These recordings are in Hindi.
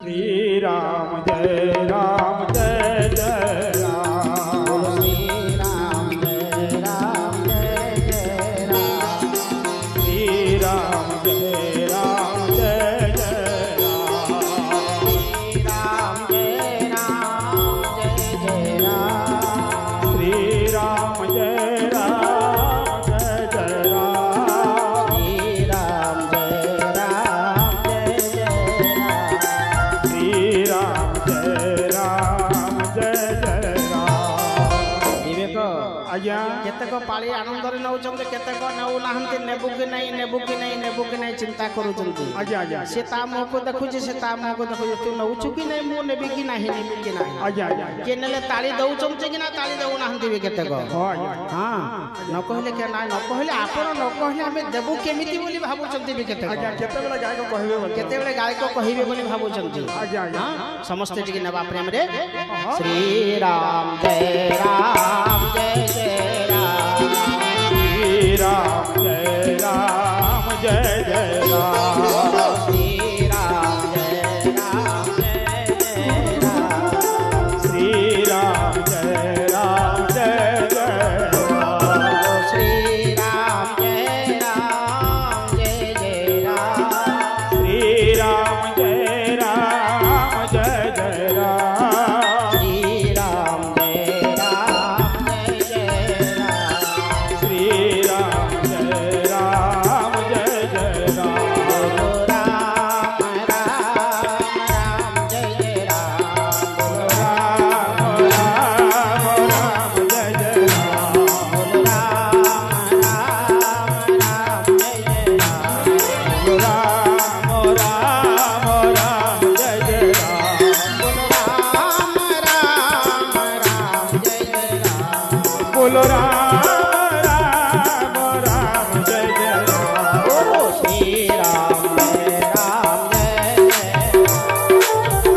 श्री राम जय राम जय जय राम। श्री राम जय राम जय जय राम। श्री राम जय राम जय जय राम। श्री राम जय राम जय जय राम। श्री राम जय राम जय जय राम। श्री राम जय राम जय जय राम। श्री राम जय राम जय जय राम। विवेक आज्ञा केतेक पाଳି आनंदरे नौचंते केतेक नौ नाहंते नेबु कि नहीं नेबु कि नहीं नेबु कि नहीं चिंता करूचंती। आज्ञा आज्ञा से ता मुह को देखुची से ता मुह को देखुची तू नौचु कि नहीं मु नेबी कि नहीं नेबी कि नहीं। आज्ञा आज्ञा के नेले ताली दउचंते कि ना ताली दउ नाहंती बे केतेक। हाँ आज्ञा हां न कहले के ना न कहले आपण न कहले हमें देबु केमिति बोली भाबुचंती बे केतेक। आज्ञा केते बेला गाय को कहबे बोल केते बेले गाय को कहिबे बोली भाबुचंती। आज्ञा आज्ञा हां समस्त टिके नबा प्रेम रे श्री राम जय राम जय जय राम। श्री राम जय राम जय जय राम। श्री राम जय राम जय जय राम। श्री राम जय राम जय जय राम। श्री राम जय राम जय जय राम। श्री राम जय राम जय जय राम। श्री राम जय राम जय जय राम। श्री राम जय राम जय जय राम। राम राम जय जय राम। राम राम राम जय जय राम। राम राम राम जय जय राम। राम राम राम जय जय राम। राम राम राम जय जय राम। बोलो राम राम राम जय जय राम। बोलो श्री राम जय राम जय जय राम।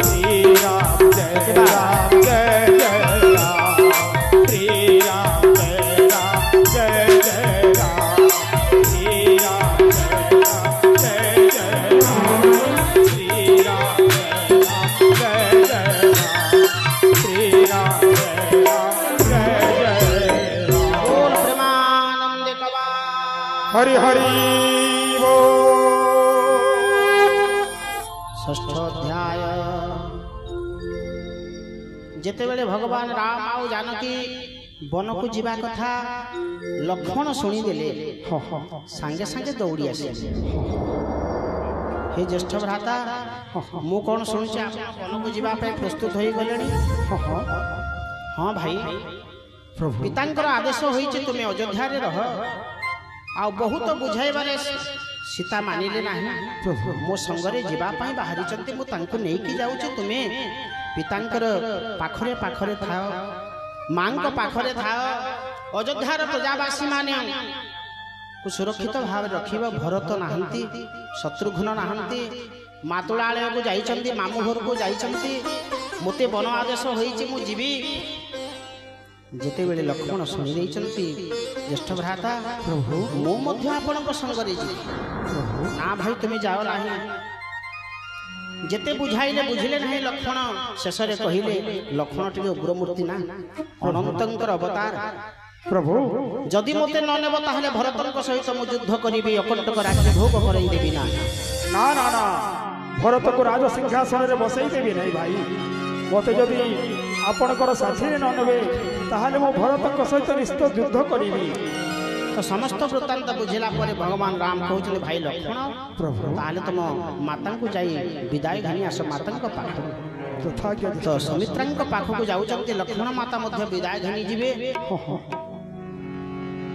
श्री राम जय राम जय जय राम। श्री राम जय राम जय जय राम। श्री राम जय राम जय जय राम। श्री राम जय राम जय जय राम। श्री राम जय राम जय जय राम। बोल प्रेमानंद कवा। हरि हरि बोल। षष्ठ अध्याय जेतेबेले भगवान राम आउ जानकी वन को जीवा कथा लक्ष्मण शुणी देले सांगे सांगे दौड़ी आसे। हे ज्येष्ठ भ्राता मु कौन शुणुचे वन को जीवा पे प्रस्तुत होई गलेनी। हाँ भाई प्रभु पितांकर आदेश होइचे तुमे अयोध्या रे रह आ बहुत बुझाइबारे सीता मानिले नाही। प्रभु मो संगरे जीवा पाई बाहरी चंती मु तांको नेई की जाउचे तुमे पितांकर पाखरे पाखरे थाओ मांको पाखरे थाओ। अयोध्यार प्रजावासी माने को सुरक्षित भाव रखिबा भरत नाहंती शत्रुघ्न नाहंती मातुळालय को जाइचंती मामू घर को जाइचंती मोते वन आदेश होइचे मु जीवी। जेते बेले लक्ष्मण शुणी देइचंती ज्येष्ठ भ्राता प्रभु मु मध्य आपणक संगरे जी ना भाई तुम जाओ नाही। जेते बुझाइले बुझिले नहीं लक्ष्मण शेषरे कहिले लक्ष्मण टिके उग्रमूर्ति ना अनंतंकर अवतार। प्रभु जदि मते न नेब ताहले भरतंक सहित मु युद्ध करिबी अकंटक राज्य भोग करई देबी ना। ना ना ना भरत को राज सिंहासन रे बसई देबी नहीं भाई। मते जदि आपणकर साथी न नेबे ताहले मो भरतक सहित निश्चित युद्ध करिबी। तो समस्त वृत्तांत बुझिला परे भगवान राम कहउछले भाई लक्ष्मण प्रभु ताहले तुम माता को जाई विदाई घानी आस माता पाख। तथाज्ञा तो सुमित्रांक पाख को जाउचंती लक्ष्मण माता मध्य विदाई घानी जिवे।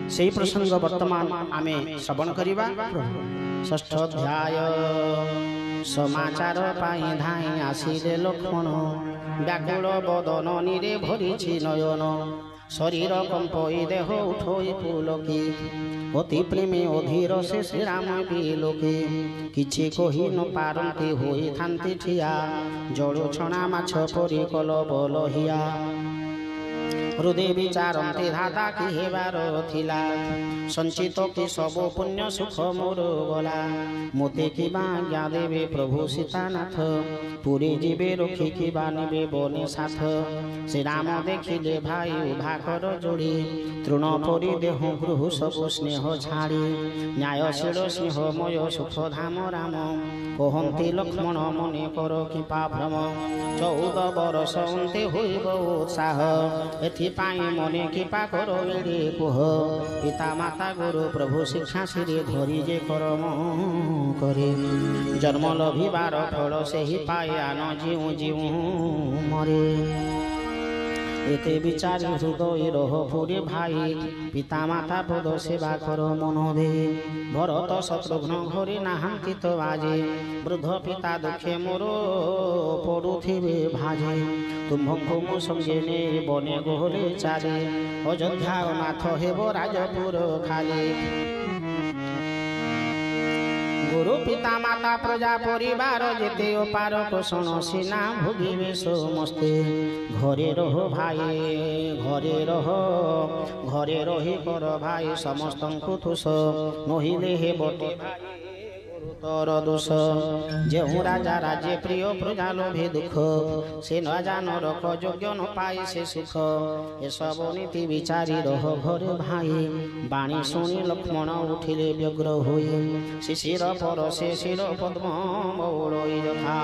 से प्रसंग वर्तमान आमे श्रवण करिबा। षष्ठ अध्याय समाचार पाई धाई आसिले लक्ष्मण व्याकुल बदन निरे भरिछि नयन शरीर कंपई देह उठोई पुलकी अति प्रेमी अधीर से श्री राम बिलोके किछि कहि न पारंती होई थांती ठिया जड़ो छणा माछ परि कल बलहिया। हृदय विचारते धाता कि हेबार थिला संचित कि सब पुण्य सुख मोर गला मोते कि आज्ञा देवे प्रभु सीतानाथ पुरी जीवे रखी कि बानिबे बने साथ श्री राम देखिले भाई उभा कर जोड़ी तृण परि देह गृह सब स्नेह छाड़ी न्यायशील स्नेहमय सुख धाम राम कहते लक्ष्मण मने कर कृपा भ्रम 14 बरस अंते होइब उत्साह एथिपाई मने कृपा कर एड़े कुह पिता माता गुरु प्रभु शिक्षा श्री धरी जे करम करे जन्म लभिबार फल सेहि पाया न जीव जीव मरे एते विचारी हृदय रह पुरे भाई पिता माता पद सेवा कर मन दे भरत शत्रुघ्न घरे नाहांती तो आजे वृद्ध पिता दुखे मोर पड़ुथिबे भाजे तुम्भଙ୍କୁ मो संगे ने बने गोहले चाले अयोध्या नाथ हेब राजपुर खाली गुरु पिता माता प्रजा परिवार जेते अपार पोषण सीना भोगिबे समस्ते घरे रह भाई घरे रही कर भाई समस्तଙ୍କୁ तुष नहिले हे बटे तोर दोष जेहू राजा राज्य प्रिय प्रजा लोभे दुख से न जान रख योग्य न पाई से सुख ए सब नीति विचारी रह घरे भाई बाणी शुणी लक्ष्मण उठिले व्यग्र होई शिशिर पर से शिर पद्म मौलई यथा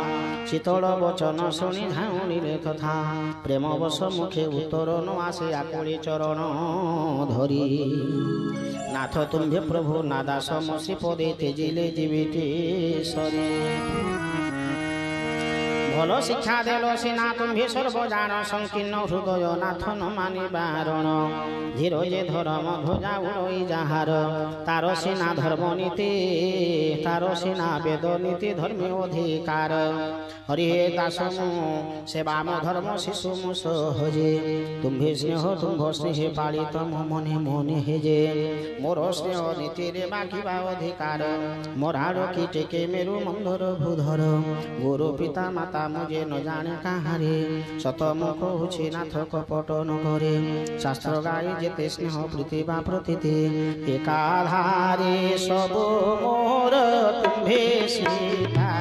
शीतल वचन शुणी धाउनिले तथा प्रेम बस मुखे उत्तर न आसे आकुली चरण धरी नाथ तुम्भे प्रभु नादा समसी पदे तेजिले जीविते सरी भल शिक्षा देलो सीना तुम्भे सर्वजान संकीर्ण हृदय नाथ न मानि बारण धीर जे धर्म ध्वजा उड़ई जाहार तार सीना धर्म नीति तार सीना वेद नीति धर्म अधिकार हरि हे दास सेवाम धर्म शिशु मु सहजे तुम्भे स्नेह तुम्भ स्नेह पालित मने मने हेजे मोर स्नेह नीति रे बाकिबा अधिकार मोराड़ कीटेके मेरु मंदर भूधर गुरु पिता माता मुझे न जाने कहारे शतमुख होछि नाथ कपट न करे शास्त्र गाई जेते स्नेह प्रीति बा प्रतिति एकाधारे सब मोर तुम्भे सीता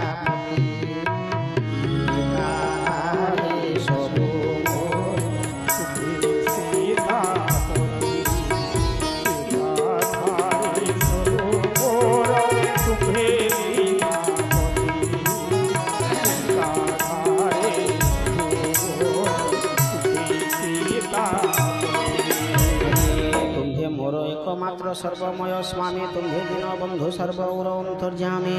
मात्र सर्वमय स्वामी तुम्भे दिन बंधु सर्व उर अंतर्यामी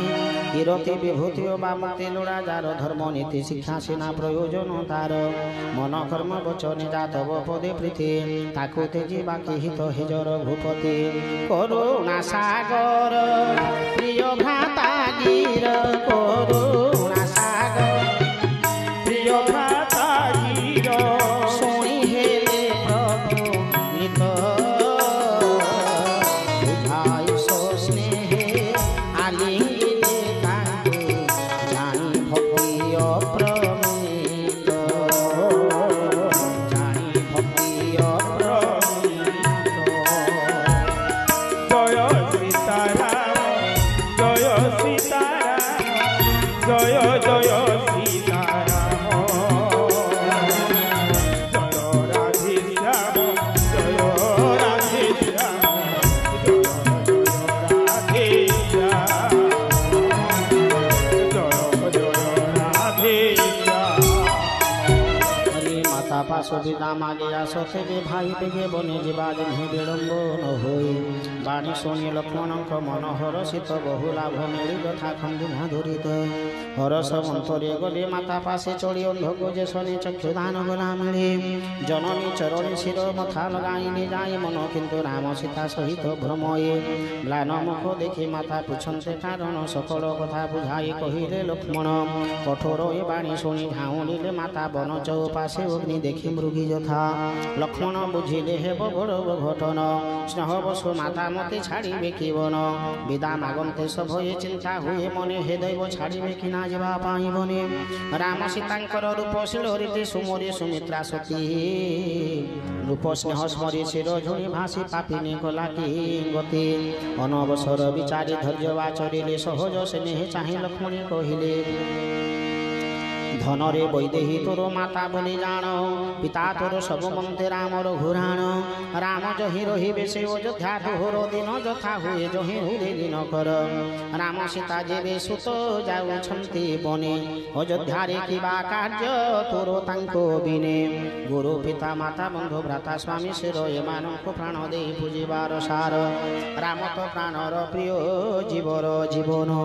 कीरति विभूति बामते लोड़ा जार धर्म नीति शिक्षा सीना प्रयोजन तार मन कर्म वचन जातव पदे प्रीति ताकु तेजी बाकी हित हेजर भूपति करुणा सागर प्रिय भ्राता गिर करुणा सागर प्रिय भ्राता गिर शुणी हेले प्रभु नित सुविधा मागे आसते भाई बेगे बने जीवा जिन्हें विलम्ब न होई बाणी शुणी लक्ष्मण मन हरषित बहु लाभ मिली यथा खंडुना धुरित हरस मंतरे गले माता पासे चढ़ी अंध गोजे शनि चक्षुदान गला मिले जननी चरणी शिर मथा लगाई जाए मन किंतु राम सीता सहित भ्रमये म्लान मुख देखी माता पूछते कारण सकल कथा बुझाई कहिले लक्ष्मण कठोर ए बाणी शुणी धाउनिले माता बन चौपासे अग्नि देखी मृगी यथा लक्ष्मण बुझिले हेब बड़ घटन स्नेह बसु माता मते छाड़िबे कि बन विदा मागन्ते सभये चिंता हुए मने हे दैव छाड़िबे कि ना जेबा पाई बने राम सीतांकर रूप शिलोरिते सुमोरी सुमित्रा सती रूप स्नेह स्मरी शिर झुणी भासी पापिनी गला कि गति अनवसर विचारी धैर्य आचरिले सहज स्नेह चाहे लक्ष्मणी कहिले धनरे वैदेही तोर माता बोली जान पिता तोर सब मन्ते राम रघुराण राम जहि रहिबे से अयोध्या तोहर दिन जथा हुए जहि हुए दिन कर राम सीता जेबे सुत जाउछन्ति बने अयोध्यारे किबा कार्य तोर तांको बिने गुरु पिता माता बंधु भ्राता स्वामी शिर एमानंको प्राण देई पूजिबार सार राम तो प्राणर प्रिय जीवर जीवन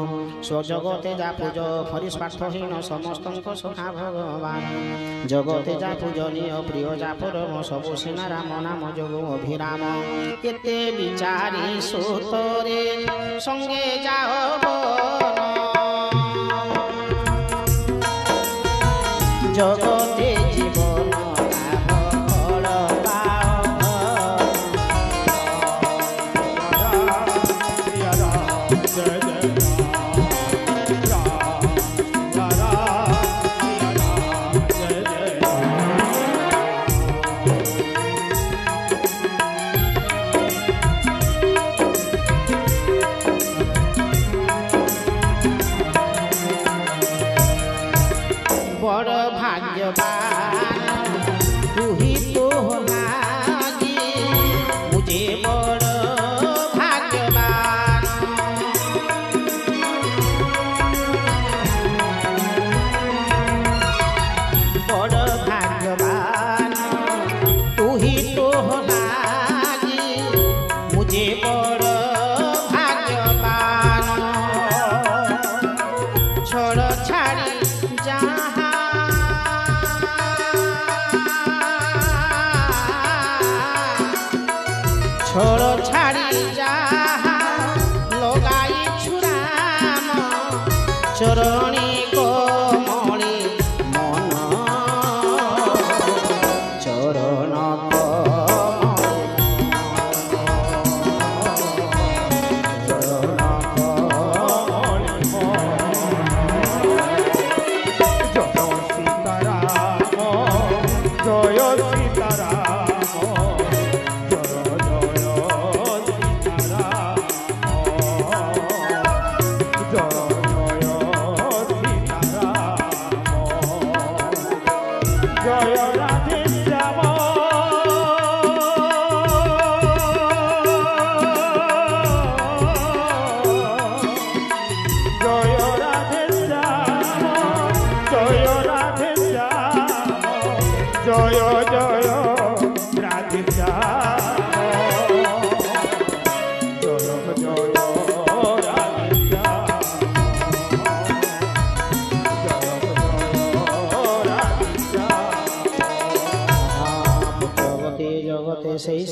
स्वजगते जा पूज फरी स्वार्थहीन समस्तंक सखा भगवान जगते जा पूजनीय प्रिय जा परम सबु सेना राम नाम जोग अभिराम केते विचारी सुतरे संगे जाओ बन जगते जीवन बड़ भाग्यवान तू ही तो लागी मुझे बड़ भाग्यवान बड़ भाग्यवान तू ही तो लागी मुझे बड़ भाग्यवान छोड़ छाड़ी छोड़ छाड़ी जा लगाई छुराम चरणी कोमली मन चरण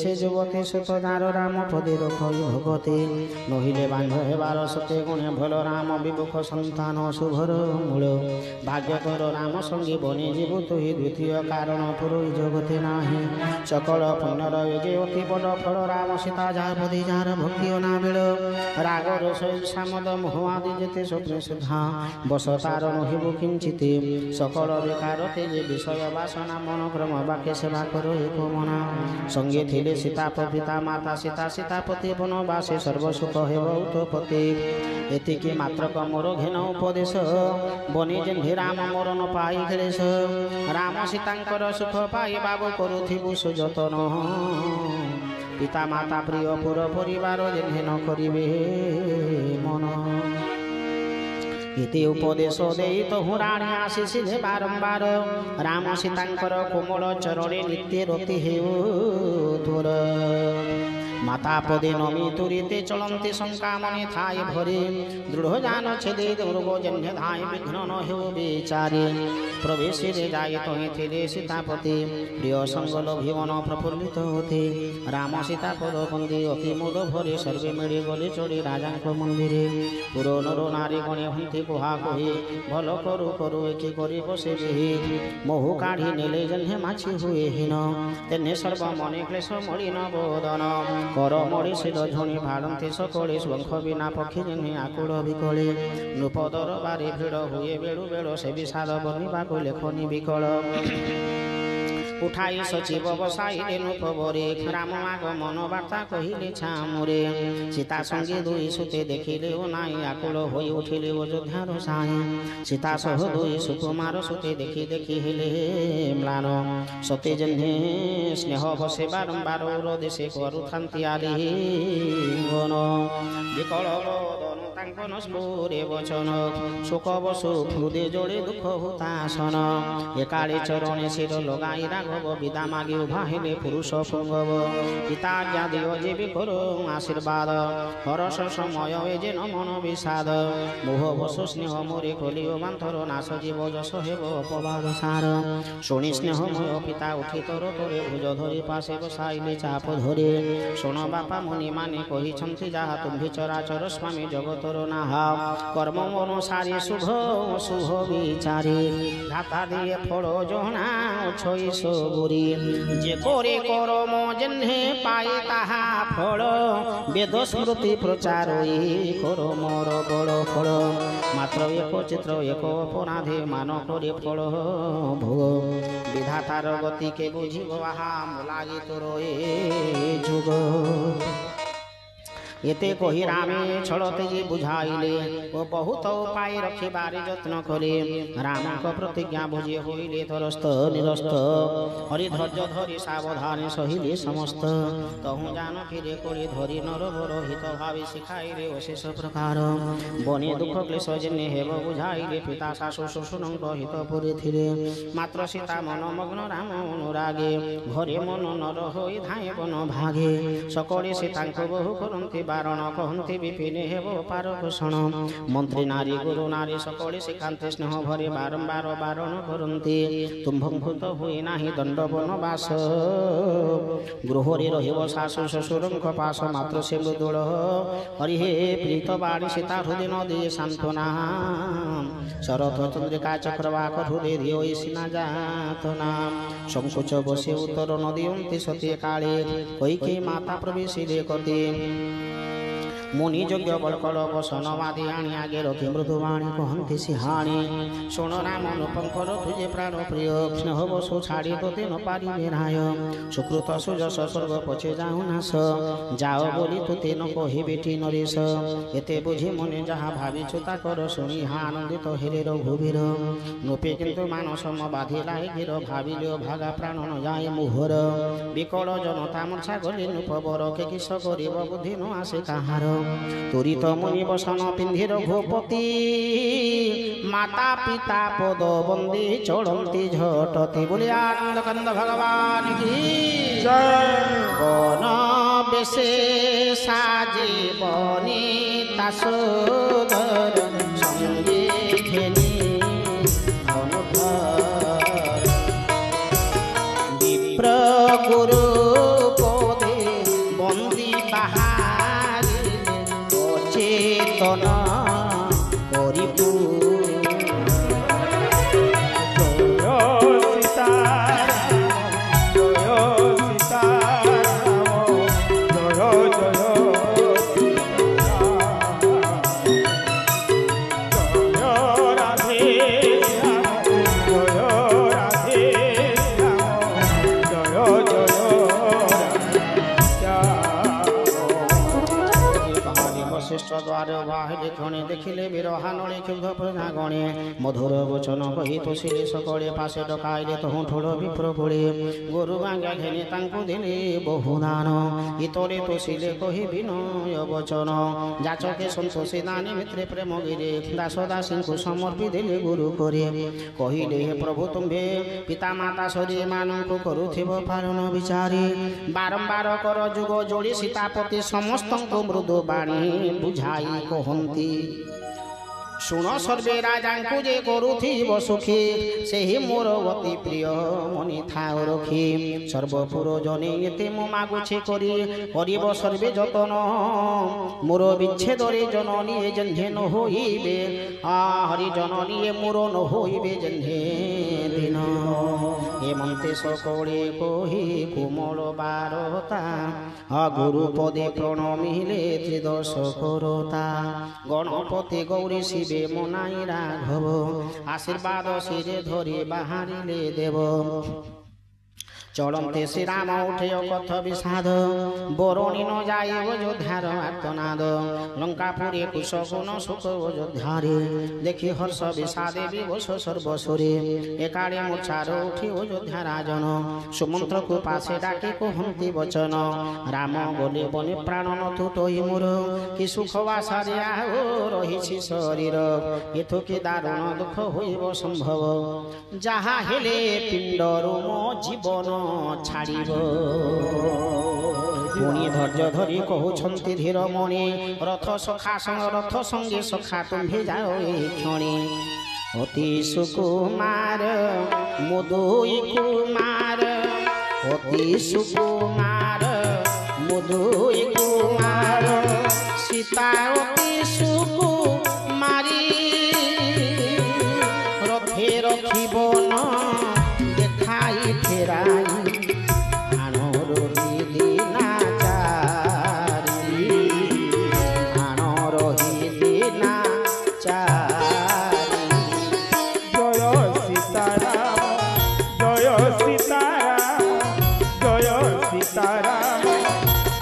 से जुवती सुतदार राम पदे रखई भगते नहिले बांध हेबार सते गुणे भल राम विमुख संतान शुभर मूल भाग्य तोर राम संगी बने जीव तुहि द्वितीय कारण पुर जगते नाही सकल पुण्यर जे अति बड़ फल राम सीता जार पदे जार भक्ति ना मिल राग रस सामद मोह आदि जेते स्वप्न सुधा बस तार नहिबु किंचित सकल बेकार तेजे विषय वासना मन क्रम बाक्य सेवा करो एक मना संगे थिले सीता पिता माता सीता सीतापति बनवासे सर्वसुख हेब उत्पत्ति एतिके मात्र मोर घेन उपदेश बनी जेम्भे राम मोर न पाई क्लेश राम सीतांकर सुख पाई बाबू करुथिबु सुजतन पिता माता प्रिय पुर परिवार जेम्भे न करिबे मन इति उपदेश देई तो हुराणी आशीषे बारंबार राम सीतांकर कोमल चरणे नित्य रति हेउ तोर মাতা পদে নমি তুরিতে চলন্তি শঙ্কা মনে থায় ভরে দৃঢ় জান ছেদে দুর্গ জন্য ধায় বিঘ্ন ন হেউ বিচারে প্রবেশে যায় তহে থিলে সীতাপতি প্রিয় সঙ্গল ভীমন প্রফুল্লিত হতে রাম সীতা পদ বন্দী অতি মোদ ভরে সর্বে মিলে গলে চড়ি রাজাঙ্ক মন্দিরে পুর নর নারী গণে হন্তি কুহা কহি ভাল করু করু একি করি বসে বিহি মোহু কাঢ়ি নেলে জন্হে মাছি হুয়ে হীন তেনে সর্ব মনে ক্লেশ মলিন বোদন কর মরি শির ঝুণি ভাড়ন্তি সকলে শঙ্খ বিনা পক্ষী জন্হে আকুল বিকলে নৃপদর বারে ভিড় হুয়ে বেড়ু বেড় সে বিষাদ বর্ণিবাকু লেখনি বিকল উঠাই সচিব বসাইলে নৃপবরে রাম আগমন বার্তা কহিলে ছামুরে সীতা সঙ্গে দুই সুতে দেখিলে ও নাই আকুল হয়ে উঠিলে অযোধ্যার সাই সীতা সহ দুই সুকুমার সুতে দেখি দেখি হেলে ম্লান সতে জন্যে স্নেহ বসে বারম্বার দেশে করুথান্তি আলিঙ্গন বিকল তাঙ্কন স্ফুরে বচন শোক বসু হৃদে জোড়ে দুঃখ হুতাসন একালে চরণে শির লগাই রাঘব বিদা মাগে উভা হেলে পুরুষ পুঙ্গব পিতা দিও জীবি করু আশীর্বাদ হরস সময় এ যেন মন বিষাদ মোহ বসু স্নেহ মোরে কলিও বান্ধর নাশ জীব যশ হেব অপবাদ সার শুনি স্নেহময় পিতা উঠি তর তরে ভুজ ধরি পাশে বসাইলে চাপ ধরে শোণ বাপা মুনি মানে কহিছন্তি যাহা তুম্ভি চরাচর স্বামী জগতর নাহা কর্ম অনুসারে শুভ শুভ বিচারে ধাতা দিয়ে ফল জহনা ছই সবুরি যে করে কর্ম জন্হে পায় তাহা ফল বেদ স্মৃতি প্রচার কর মোর বড় ফল মাত্র এক চিত্র এক অপরাধে মান করে ফল ভোগ বিধাতার গতিকে বুঝিব আহা লাগি তোর এ যুগ এতে কহি রামে ছড়তে যে বুঝাইলে ও বহুত উপায় রখিবারে যত্ন করে রামক প্রতিজ্ঞা বুঝে হইলে তরস্ত নিরস্ত হরি ধৈর্য ধরি সাবধানে সহিলে সমস্ত তহু জান ফিরে করে ধরি নরবর হিত ভাবে শিখাইলে অশেষ প্রকার বনে দুঃখ ক্লেশ জেনে হেব বুঝাইলে পিতা শাশু শ্বশুরঙ্ক হিত পুরে থিরে মাত্র সীতা মনমগ্ন রাম অনুরাগে ঘরে মন নর হই ধায় বন ভাগে সকলে সীতাঙ্ক বহু করন্তি বারণ কহন্তি বিপিনে হেব পার পোষণ মন্ত্রী নারী গুরু নারী সকলে শিখান্তি স্নেহ ভরে বারম্বার বারণ করন্তি তুম্ভঙ্ভূত হুয়ে নাহি দণ্ড বনবাস গৃহরে রহিব শাশু শ্বশুরঙ্ক পাশ মাত্র সে মৃদুল হরি হে প্রীত বাণী সীতা হৃদয় নদী সান্ত্বনা শরৎ চন্দ্রিকা চক্রবাক হৃদয় ধিও সিনা জাত নাম সংকোচ বসে উত্তর নদী অন্তি সতী কালে কৈকে মাতা প্রবেশিলে কতি মুনি যোগ্য বলকল বসনবাদী আনি আগে রথি মৃদুবাণী কহন্তি সিহাণী শোণ রাম অনুপঙ্কর তুজে প্রাণ প্রিয় স্নেহ বসু ছাড়ি তোতে ন পারিবে রায় সুকৃত সুযশ স্বর্গ পছে যাও নাশ যাও বলি তোতে ন কহি বেটি নরেশ এতে বুঝি মনে যাহা ভাবিছু তা কর শুনি হা আনন্দিত হেরে রঘুবীর নূপে কিন্তু মানসম বাঁধিলাই ঘির ভাবিল ভাগা প্রাণ ন যায় মুহর বিকল জনতা মূর্ছা গলি নূপবর কে কিস করিব বুদ্ধি ন আসে কাহার তুরিত মুনি বসন পিন্ধি রঘুপতি মাতা পিতা পদ বন্দী চড়ন্তি ঝটতি বলি আনন্দ কন্দ ভগবান কি বন বেশে সাজে বনে তাসোদর সঙ্গে ঘেনি বিপ্র গুরু পদে বন্দী বাহার চেতন করিবু জয় দ্বার বাহিরে ক্ষণে দেখিলে বিরহানলে ক্ষুব্ধ প্রজাগণে মধুর বচন কহি তোষিলে সকলে পাশে ডকাইলে তহু ঠোল বিপ্র পড়ে গরু বাঙ্গা ঘেনে তাঙ্কু দিলে বহুদান ইতরে তোষিলে কহি বিনয় বচন যাচকে সন্তোষে দানে মিত্রে প্রেম গিরে দাস দাসীଙ୍କୁ ସମର୍ପି ଦେଲେ ଗୁରୁ କରି କହିଲେ ହେ ପ୍ରଭୁ ତୁମ୍ଭେ ପିତା ମାତା ସରି ମାନଙ୍କୁ କରୁଥିବ ପାଳନ ବିଚାରି ବାରମ୍ବାର କର ଯୁଗ ଯୋଡ଼ି ସୀତାପତି ସମସ୍ତଙ୍କୁ ମୃଦୁ ବାଣୀ ବୁଝାଇ କହନ୍ତି ଶୁଣ ସର୍ବେ ରାଜାଙ୍କୁ ଯେ କରୁଥିବ ସୁଖୀ ସେହି ମୋର ଅତି ପ୍ରିୟ ମନି ଥାଉ ରଖି ସର୍ବପୁର ଜନେ ଏତେ ମୁଁ ମାଗୁଛି କରିବ ସର୍ବେ ଯତନ ମୋର ବିଚ୍ଛେଦରେ ଜନନୀ ଜହ୍ନେ ନ ହୋଇବେ ହରି ଜନନୀ ମୋର ନ ହୋଇବେ ଜହ୍ନେ ଦିନ ହେମନ୍ତେ সকলে কহি কোমল বারতা গুরু পদে প্রণমিলে ত্রিদশ করতা গণপতি গৌরী শিবে মনাই রাঘব আশীর্বাদ শিরে ধরি বাহারিলে দেব চলন্তে শ্রীরাম উঠে অকথ বিষাদ বরণী ন যায় অযোধ্যার আর্তনাদ লঙ্কাপুরে কুশগুণ সুখ অযোধ্যারে দেখি হর্ষ বিষাদে বিবশ সর্বস্বরে একাড়ে মূর্ছার উঠি অযোধ্যা রাজন সুমন্ত্রকু পাশে ডাকি কুহন্তি বচন রাম গলে বনে প্রাণ নথুটই মোর কি সুখ বাসারে আও রহিছি শরীর এথ কি দারুণ দুঃখ হইব সম্ভব যাহা হেলে পিণ্ডরু মো জীবন ছাড়িব পুଣି ଧୈର୍ଯ୍ୟ ଧରି କହୁଛନ୍ତି ଧୀର ମଣି ରଥ ସଙ୍ଗେ ସଖା ତୁମ୍ଭେ ଯାଅ ଏହି କ୍ଷଣି ଅତି ସୁକୁମାର ମୁଦୁଇ କୁମାର ଅତି ସୁକୁମାର ମୁଦୁଇ କୁମାର ସୀତା ଅତି ସୁକୁମାରୀ ରଥେ ରଖିବ ন দেখাই ফেরাই আনর দিনা চারি আনর দিনা চারি জয় সীতারাম জয় সীতারাম জয় সীতারাম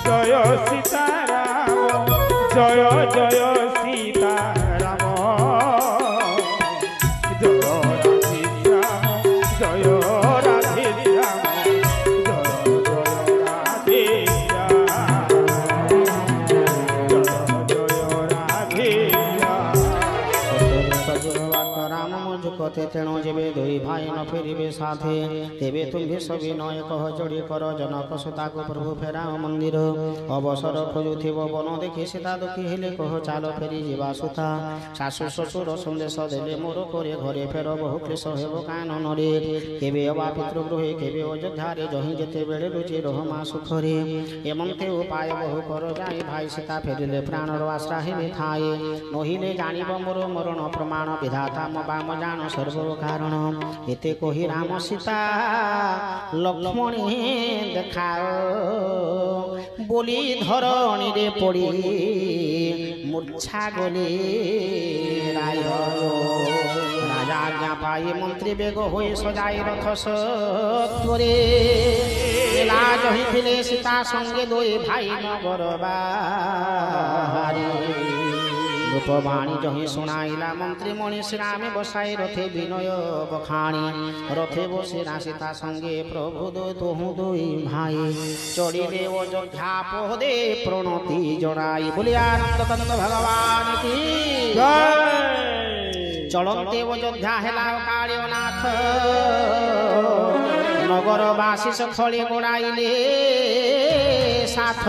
জয় সীতারাম জয় জয় সীতারাম তেণু যেবে দুই ভাই ন ফেরিবে সাথে তেবে তুমি সবি নয় কহ যোড়ি কর জনক সুতাকু প্রভু ফেরাও মন্দির অবসর খোঁজুথিব বন দেখি সীতা দুঃখী হেলে কহ চাল ফেরি যা সুতা শাশু শ্বশুর সন্দেশ দেলে মোর করে ঘরে ফের বহু ক্লেশ হেব কাননরে কেবে অবা পিতৃগৃহে কেবে অযোধ্যারে যহি যেতে বেড়ে লুচি রহমা সুখরে এমন্তে উপায় বহু কর যাই ভাই সীতা ফেরিলে প্রাণর আশ্রা হেবে থায়ে নহিলে জানিব মোর মরণ প্রমাণ বিধাতা মো বাম জান সর্ব কারণ এতে কহি রাম সীতা লক্ষ্মণী দেখাও বলি ধরণীরে পড়ি মূর্ছা গলে রায় রাজা আজ্ঞা পাই মন্ত্রী বেগ হয়ে সজাই রথ সত্বরে লাজ হইলে সীতা সঙ্গে দুই ভাই নগর বাহারে রূপবাণী যহি শুনাইলা মন্ত্রী মণি শ্রীরামে বসাই রথে বিনয় বখাণী রথে বসে সীতা সঙ্গে প্রভু তহু দুই ভাই চড়িলে অযোধ্যা পদে প্রণতি জনাই বলি আনন্দ তন্দ ভগবান কি চলন্তে অযোধ্যা হেলা কার্যনাথ নগরবাসী সকলে গোড়াইলে সাথ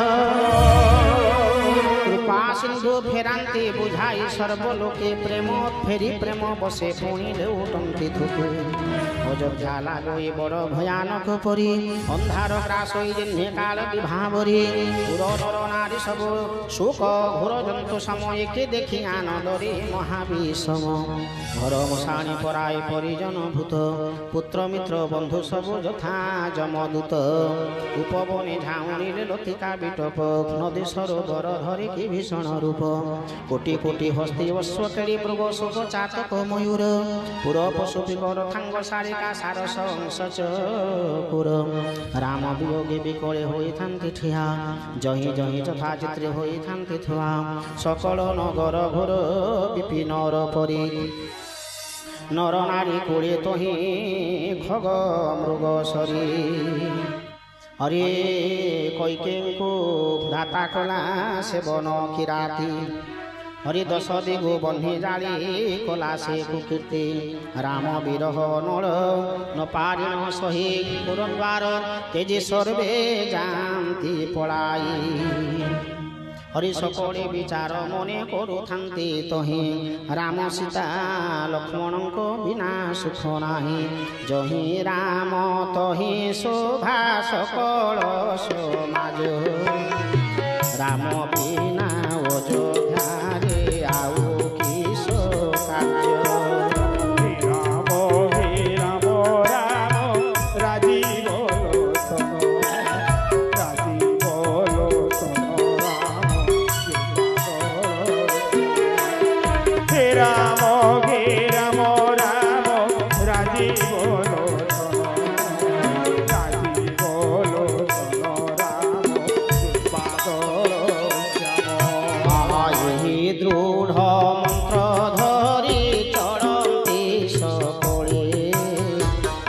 কৃপা সিন্ধু ফেরান্তি বুঝাই সর্বলোকে প্রেম ফেরি প্রেম বসে পুଣି লেউটন্তি থুতু অযোধ্যা লাগোই বড় ভয়ানক পরি ଅନ୍ଧାର ଗ୍ରାସୋଇ ଜିହ୍ନେ କାଳ ବିଭାବରି ପୁର ନର ନାରୀ ସବୁ ଶୋକ ଘୋର ଜନ୍ତୁ ସମୟକେ ଦେଖି ଆନନ୍ଦରେ ମହାବିଷମ ଘର ମଶାଣି ପରାଇ ପରିଜନ ଭୂତ ପୁତ୍ର ମିତ୍ର ବନ୍ଧୁ ସବୁ ଯଥା ଯମଦୂତ ଉପବନେ ଝାଉଣିରେ ଲତିକା ବିଟପ ନଦୀ ସରୋବର धरे कि भीषण रूप कोटि कोटि हस्ती अश्व केड़ी मृग शोक चातक मयूर पुर पशु विगर थांग सारिका सारस अंश चकुर राम वियोगे विकले होई थांती ठिया जहि जहि तथा चित्रे होई थांती थुआ सकल नगर घोर विपिनर परी नर नारी कोड़े तहि खग मृग सरी हरे कैके को दाता कला सेवन किराती हरि दश दिगो बन्ही जाली कला से कुकीर्ति राम विरह नल न पारि न सही पुरद्वार तेजे सर्वे जानती पलाई हरि सकले विचार मने करुथांती तहि राम सीता लक्ष्मण को बिना सुख नाही जहि राम तहि शोभा सकल समाज राम बिना अयोध्यारे आउ किसो कार्य राम हे राम राम राजीव लोचन राजीव लोचन राम हे राम राम राजीव लोचन राजीव लोचन राम यही दृढ़ मंत्र धरी चढ़ती सकले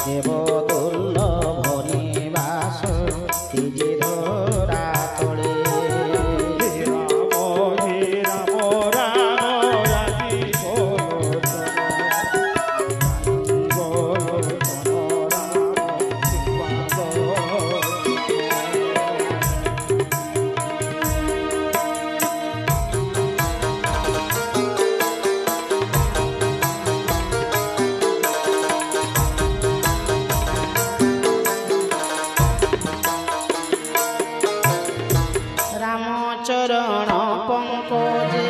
देव दुर्लभ निवास तिजे धरा तले राम हे राम राम राजीव लोचन रामचरण पंकजे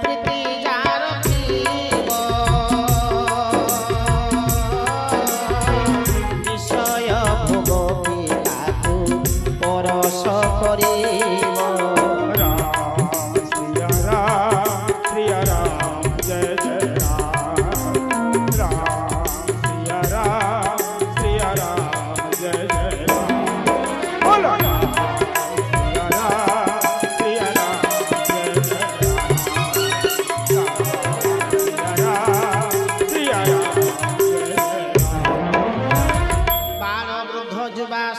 प्रीति जार थीब विषय भोग पिताकु परस करीब श्री राम जय जय राम श्री राम जय जय राम बोलो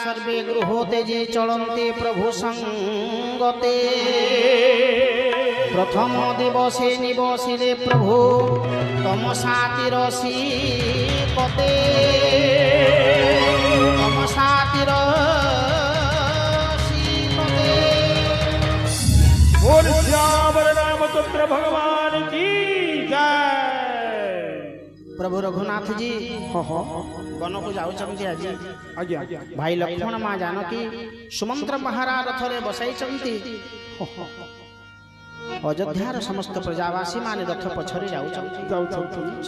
सर्वे गृहोते जे चलन्ते प्रभु संगते प्रथम दिवसे निवसिले प्रभु तम सातिर कते तम सातिर बोल श्यामर रामचंद्र भगवान की जय। प्रभु रघुनाथ जी वन को जाऊँगी आज भाई लक्ष्मण माँ जानकी सुमंत्र महाराज रथरे बसाई अयोध्यार समस्त प्रजावासी माने रथ पछरे जाऊँ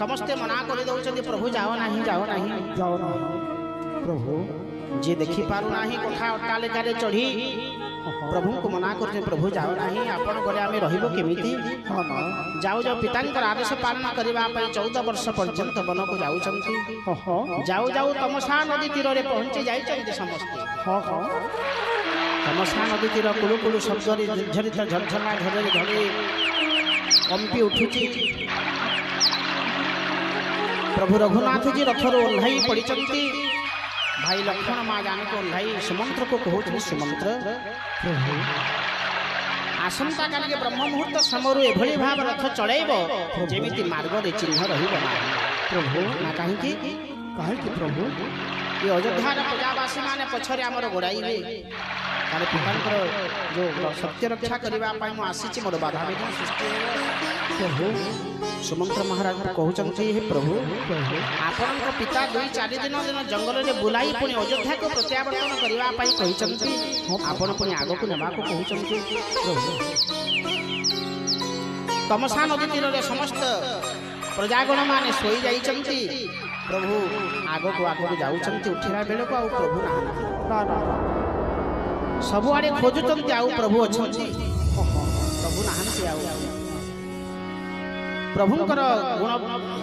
समस्ते मना कर दौरान प्रभु जाओ नहीं जाओ नहीं प्रभु जी देखी पारु नहीं कथा अट्टालिकार चढ़ी प्रभु को मना करते प्रभु जाओ नहीं आपण गले आम रहिबो केमिति जाऊ जाऊ पितांकर आदेश पालन करने 14 वर्ष पर्यंत वन को जाऊँगी जाऊ जाऊ तमसा नदी तीर में पहुंची जाइछन्ति समस्ते तमसा नदी तीर कुलु कुलु शब्द झरित झरझरा झरे झरे कंपी उठुची प्रभु रघुनाथ जी रथर ओह्लाई पड़ी भाई लक्ष्मण माँ जानकी ओह्लाई सुमंत्र को कहते सुमंत्र प्रभु आसंता काली ब्रह्म मुहूर्त समय एभली भाव रथ चलैब जेमिति मार्ग रे चिन्ह रहिब ना प्रभु ना कहीं प्रभु ये अयोध्यार प्रजावासी माने पछरे आमर गोड़ाइबे तारे पितांकर जो सत्य रक्षा करने आसी मोर बाधा विघ्न सृष्टि प्रभु सुमंत्र महाराज कहते हे प्रभु आपण पिता 2-4 दिन जंगल में बुलाई पुणी अयोध्या को प्रत्यावर्तन करने आपण पुणी आग को नेबा को कहते प्रभु तमसा नदी तीर समस्त प्रजागण माने सोई जाइछन्ति प्रभु आग को जाउछन्ति उठिला बेले को प्रभु ना सबुआड़े खोजुचन्ति आउ प्रभु अछन्ति प्रभु नहांती आउ प्रभुंकर गुण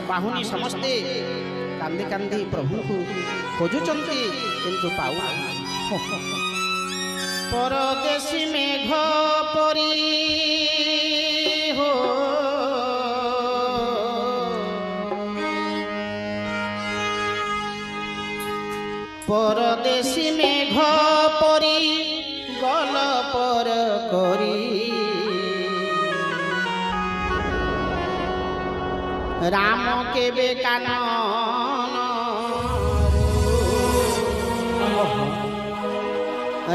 बाहुनी समस्ते कांदी कांदी प्रभु को खोजुचंती किंतु पाऊ परदेशी मेघ परी हो परदेशी मेघ परी गल पर करी राम के बेकानन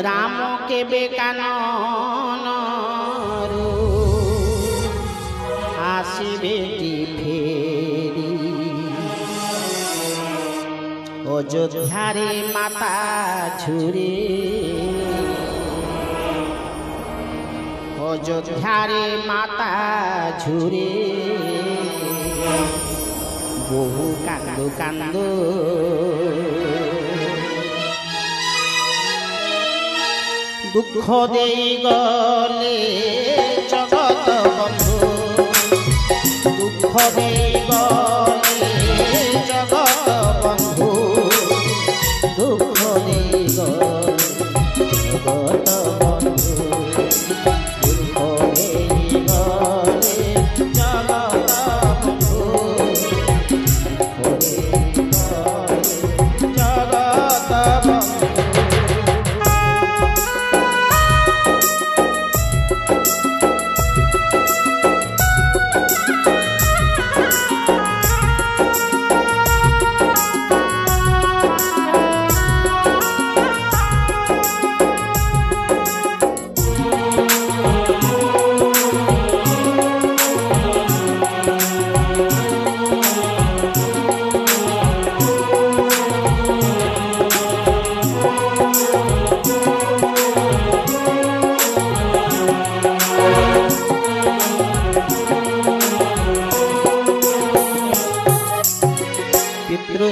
राम के बेकानन आसी बेटी फेरी अयोध्यारे माता झुरे अयोध्यारे माता झुरे बहु कांदो कांदो दुख दे गले जगत बंधु दुख दे गले जगत बंधु दुख दे गले जगत बंधु दुख दे गले जगत बंधु दुख दे गले जगत बंधु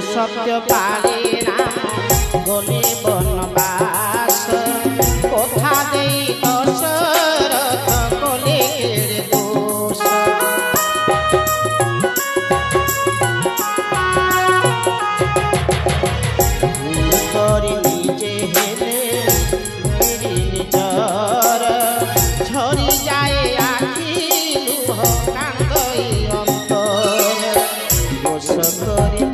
सत्य पाले राम गले बनवास कथा दे दशरथ कले दोष करी निजे हेले मेरी निजर झरी जाए आखि लुह कांदई अंतर दोष करी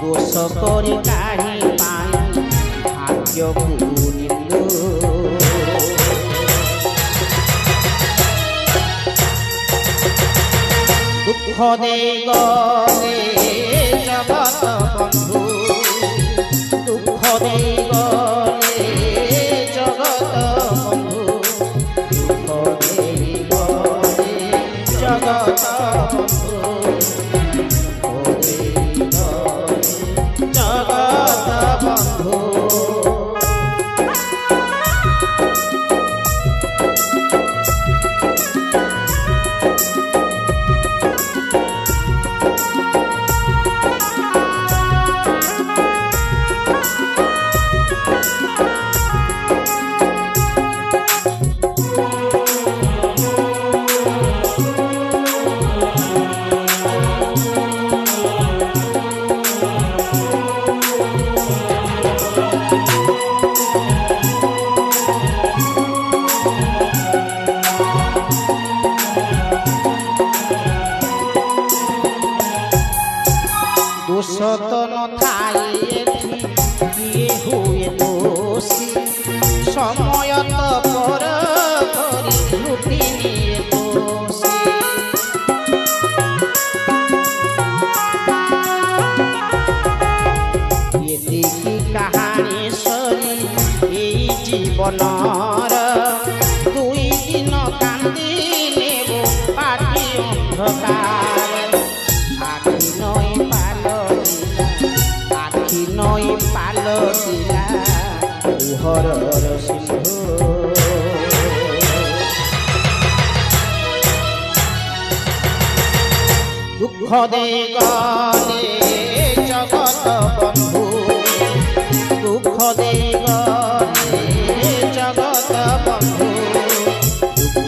दोष करी काढ़ी पाई भाग्य को निंदु दुख दे गले जगत बंधु दुख दे गले जगत बंधु दुख दे गले जगत बंधु दोषत न थाए किए हुए दोषी समय तो पर करी लुटी निये दोषी ये देखी कहानी सरी এই জীবনর দুই দিন কান্দি নেব পাটি অন্ধকার আখি নই পালটিলা হরর সিন্ধু দুঃখ দে গলে জগত বন্ধু দুঃখ দে গলে জগত বন্ধু দুঃখ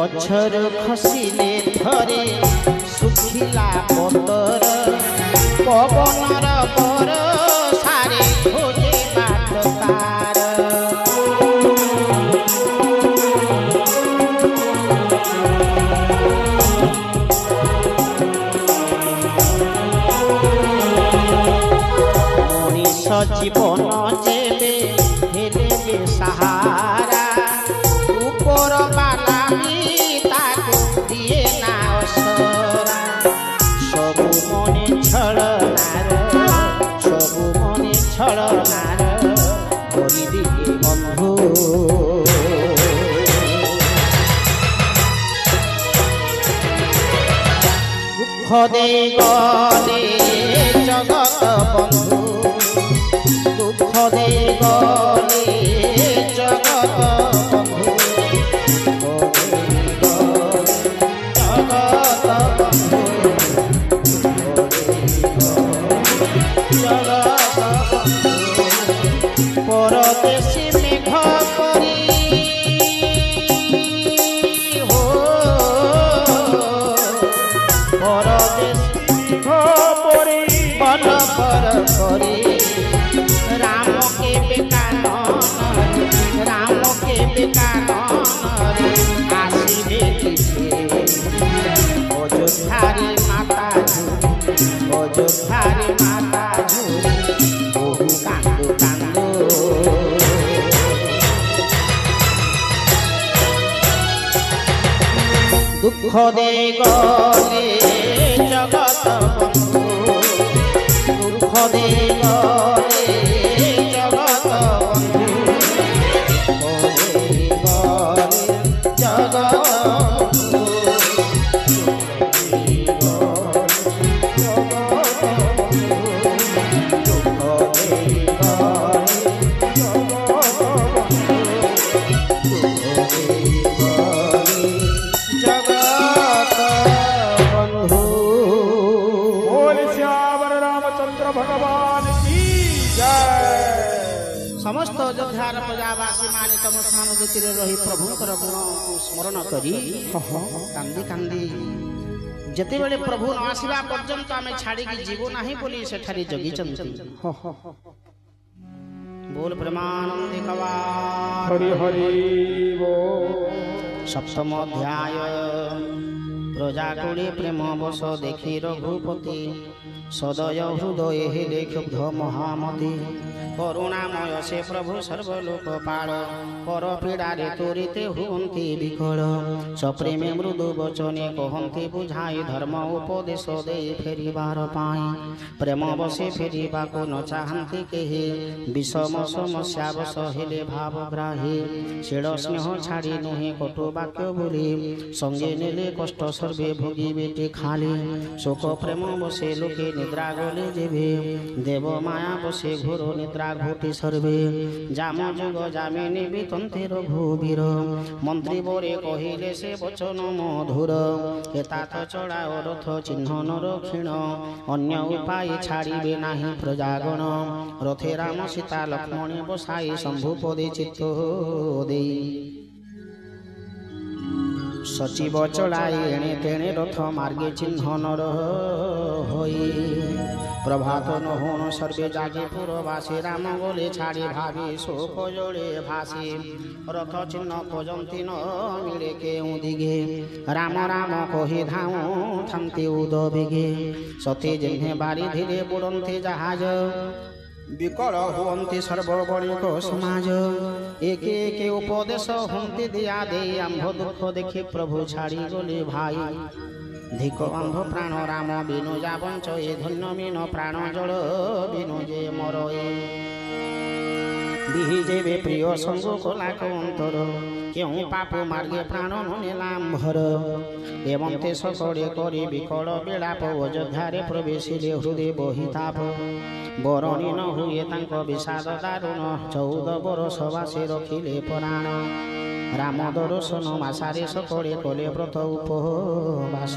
गछर खसिले थरे सुखिला पतर पवनर पर सारे खोजे बाट तार मनीष जीवन जेबे हेले बे सहारा ऊपर बाला भी ताको दिए ना असरा सबु मने छलनार सबु मने छलनार करि दिए बंधु दुख दे गले जगत बंधु दुख दे गले जगत बंधु परदेशी मेघ परी हो परदेशी मेघ परी बन पर करी राम के बेकानन राम के बेकानन आसिबे अयोध्यारे माता अयोध्यारे माता बहु कांदो कांदो दुख दे गले जगत बंधु दुख दे गले जगत बंधु जगत समस्त अयोध्यार प्रजावासी माने तम सहानुभूति रही प्रभुंकर गुण को स्मरण करी कांदी कांदी जते बेले प्रभु न आसीबा पर्यंत आमे छाड़ी की जीवो नाही बोली सेठारी जगी चंती बोल प्रेमानंद कवा हरि हरि बोल सप्तम अध्याय प्रजाकुले प्रेम बस देखी रघुपति सदय हृदय हेले क्षुब्ध महामति करुणामय से प्रभु सर्वलोकपाल पर पीड़ारे त्वरिते हुंती विकल सप्रेमे मृदु वचने कहंती बुझाई धर्म उपदेश दे फेरिबार पाई प्रेम बसे फेरिबाको न चाहंती केहि विषम समस्या बस हेले भावग्राही शील स्नेह छाड़ी नुहे कटु वाक्य बोली संगे नेले कष्ट सर्वे भोगी बेटी खाली शोक प्रेम बसे लोके निद्रा गले जेबे देव माया बसे घोर निद्रा घोटी सर्वे जाम जुग जामिनी बितंते रघुबीर मंत्री बोरे कहिले से वचन मधुर एतात चढ़ाओ रथ चिन्ह नर क्षीण अन्य उपाय छाड़िबे नाही प्रजागण रथे राम सीता लक्ष्मण बसाई शंभुपदे चित्त देई सचिव चढ़ाई एणे तेणे रथ मार्गे चिन्ह नर होई प्रभात नहुन सर्वे जागे पुरवासी राम बोले छाड़ी भावी शोक जोड़े भासी रथ चिन्ह खोजंती न मिले केउ दिगे राम राम कही धाऊ थामती उद बेगे सती जिन्हे बारी धीरे बुड़ंती जहाज विकल हुंती सर्वबणिक समाज एक एक उपदेश हुंती दिया दे आंभ दुख देखी प्रभु छाड़ी गले भाई धिक आंभ प्राण राम बिनु जा बंचये धन्य मीन प्राण जल बिनु जे मरये दिहि जेबे प्रिय संग कला अंतर क्यों पाप मार्गे प्राण नेलाम्भर एवंते सकड़े करी विकल विलाप अयोध्यारे प्रवेशिले हृदय बहिताप बरणी न हुए तांक विषाद दारुण 14 बरस बासे रखिले प्राण राम दर्शन मासारे सकड़े कले व्रत उपवास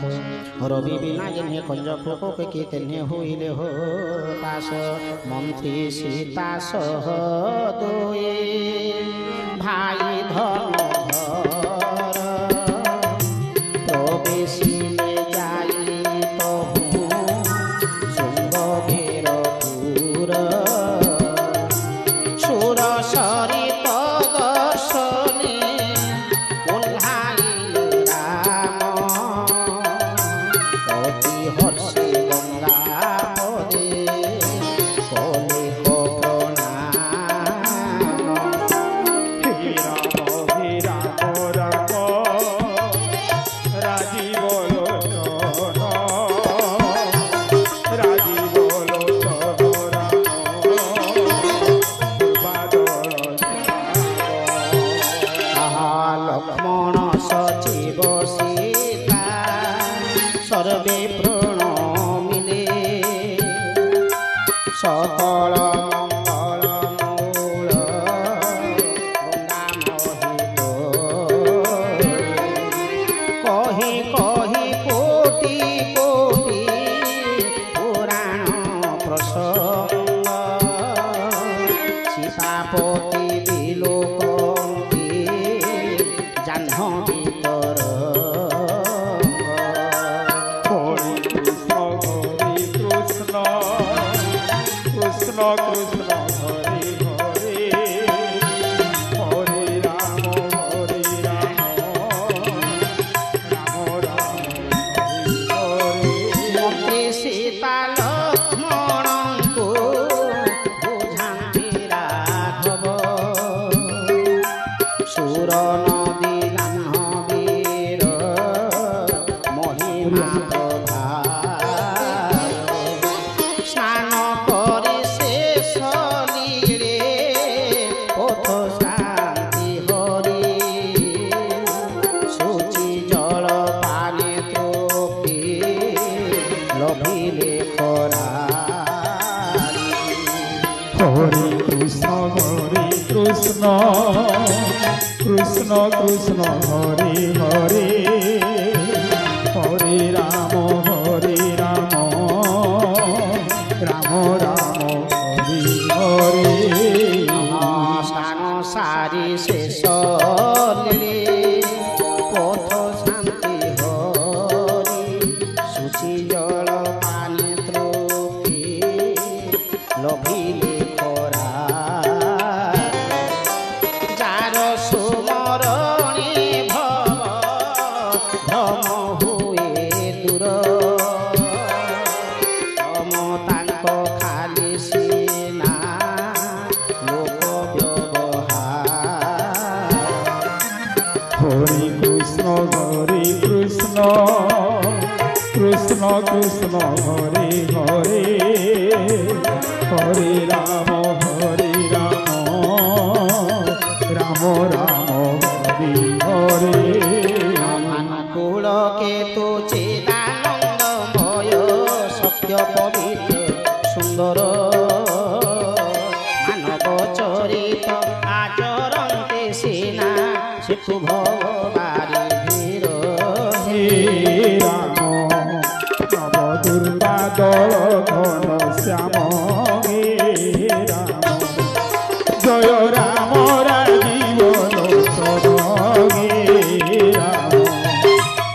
रवि बिना जिन्हे कंजक कि तेन्हे हुईले हो तास मंत्री सीता सह दोए भाई धनुधर लक्ष्मण सचिव सीता सर्वे प्रणमिले सकल मंगल मूल कही कही कोटि कोटि पुराण प्रसंग सीतापति बिलोकन्ति जाह्नवी हरि कृष्ण कृष्ण कृष्ण हरि हरि हरे राम राम हरि हरि मंत्री सीता लक्ष्मण को बुझाती राघव सुर नदी जाह्नवीर महिमा प्रभाव स्नान करी शेष लीले पथ शांति हरि शुचि जल पाने तृप्ति लभिले खरारी हरे कृष्ण कृष्ण कृष्ण हरे हरे हरे राम राम राम हरे हरे स्नान सारी शेष लीले पथ शांति हरि शुचि जल पाने तृप्ति लभिले खरारी जार सुमरणी भव भ्रम हुए दूर ममतांक खाली सीना लोक व्यवहार हरे कृष्ण कृष्ण हरे हरे हरे राम राम हरे हरे अनुकूल केतु चिदानंदमय सत्य पवित्र सुंदर मानव चरित आचरन्ते सीना सेतु भवबारी धीर हे राम नव दुर्गा दल घन श्याम हे राम जय राम राजीव लोचन हे राम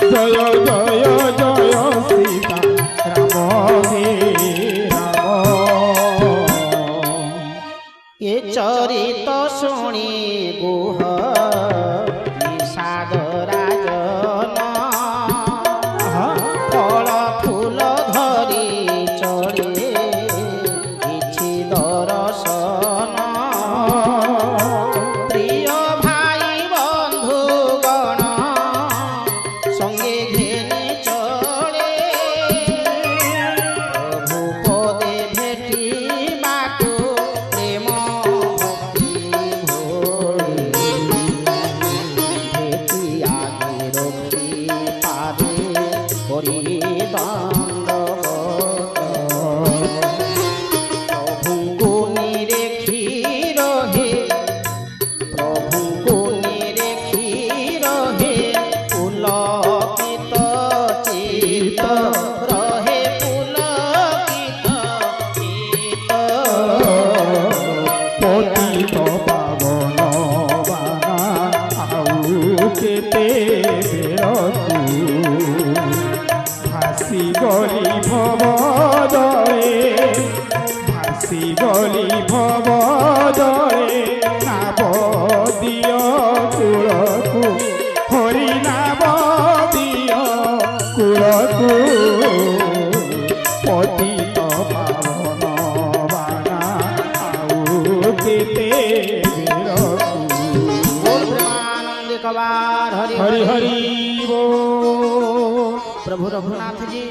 जय जय जय सीता राम हे राम ये चरित शुणी गुह निषाद राजन फल फूल धरी चढ़े किछि दर्शन प्रिय भाई बंधुगण संगे घेनी चले प्रभु पदे भेटिबाकु प्रेम भक्ति भोले भेटी आगे रखी पादे करी दंडवत प्रभुଙ୍କୁ निरेखी रहे प्रभुଙ୍କୁ निरेखी रहे पुलकित चित्त रहे पुलकित चित्त पतित पावन बाना आउ केते बेरतु भासी गली भवदरे भासी गली भवदरे नाव दिय कुलकु हरि नाव दिय कुलकु पतित पावन बाना आउ केते बेरतु बोल प्रेमानंद कबार हरि हरि हरि बोल प्रभु रघुनाथ जी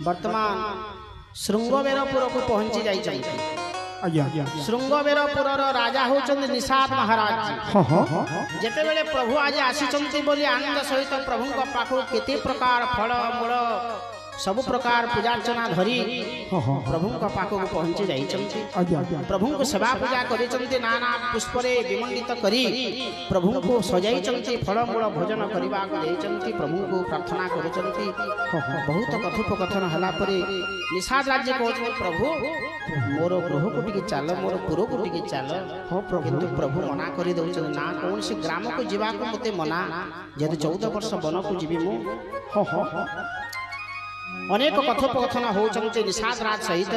वर्तमान श्रृंगबेरपुर को पहुंची जाइछन्ति श्रृंगबेरपुर राजा होचंद निषाद महाराज जेतेबेले प्रभु आज आसीचंती बोली आनंद सहित प्रभु को पाखु केते प्रकार फल मूल सब प्रकार पूजा अर्चना धरी प्रभु को पाखु पहुंची जाइचंती प्रभु को सेवा पूजा करिचंती नाना पुष्परे विमंडित करी प्रभु को सजाइचंती फल मूल भोजन करबा को देइचंती प्रभु को प्रार्थना करिचंती बहुत कथोपकथन हला परे निषाद राज्य कहउछ प्रभु मोर गृह को टिके चाल मोर पुर को टिके चाल किंतु प्रभु मना करि दउछ ना कौन से ग्राम को जीवा को मते मना जदि 14 वर्ष वन को जीवी मु अनेक कथोपकथन होचंती निषाद राज सहित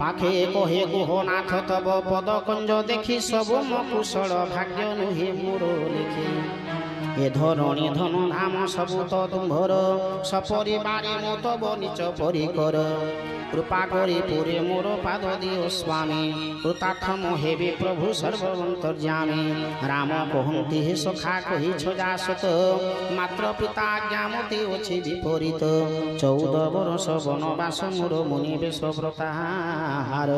पाखे कहे गुहो नाथ तब पद कंज देखी सब म कुशल भाग्य नुहे मोर लिखे ए धरणी धन धाम सबु तो तुम्भर सपरिवारे मो तब निच परिकर कृपा करी पुरे मोर पाद दियो स्वामी कृतार्थम हेबे प्रभु सर्वंतर्यामी राम कहन्ति हे सखा कहि छजासत मात्र पिता ज्ञामते अछि विपरीत 14 वर्ष वनवास मोर मुनि बेश व्रताहार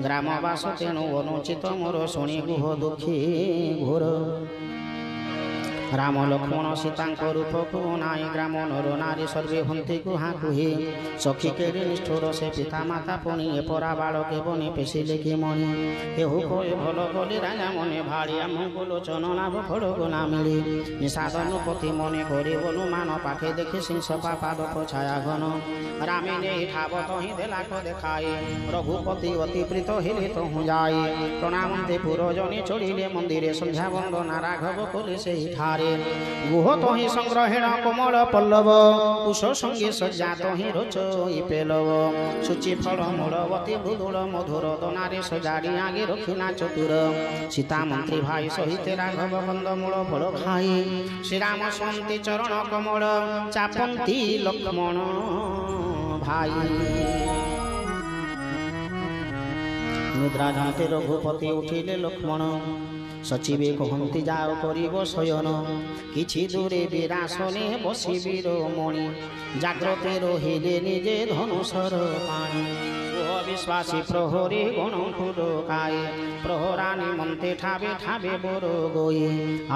ग्रामवास तेणु अनुचित मोर शुणी गुह दुखी घोर राम लक्ष्मण सीता रूप को नाई ग्राम नर नारी सर्वे हंती कुहा कुहे सखी केरे निष्ठुर से पिता माता पुणी परा बालके बने पेशी लेखी मणि केहू कहे भल कले राजा मने भाड़िया मंगलोचन लाभ फल गुना मिले निषादनुपति मने करे बनुमान पाखे देखी सिंह पाद छाया घन रामे ने ठावत ही देलाक देखाए रघुपति अति प्रीत हेले तहु जाए प्रणामते पुरजने चढ़िले मंदिरे संध्या वंदना राघव कले से ठारे गुह तो ही संग्रहेण कोमल पल्लव कुश संगे सज्जा तो ही रोच पेलव सुचि फल मूलवती मृदुल मधुर दनारे सजाड़ी आगे रखिना चतुर सीता मंत्री भाई सहित राघव कंदमूल फल खाई श्री राम शांति चरण कमल चापंती लक्ष्मण भाई निद्रा झाते रघुपति उठिले लक्ष्मण सचिवे कहन्ति जाओ करिब शयन किछि दूरे विरासने बसी वीर मणि जाग्रते रहिले निजे धनुषर पाणी विश्वासी प्रहरी गण फुलकाए प्रहरानी मंते ठावे ठावे बोर गोई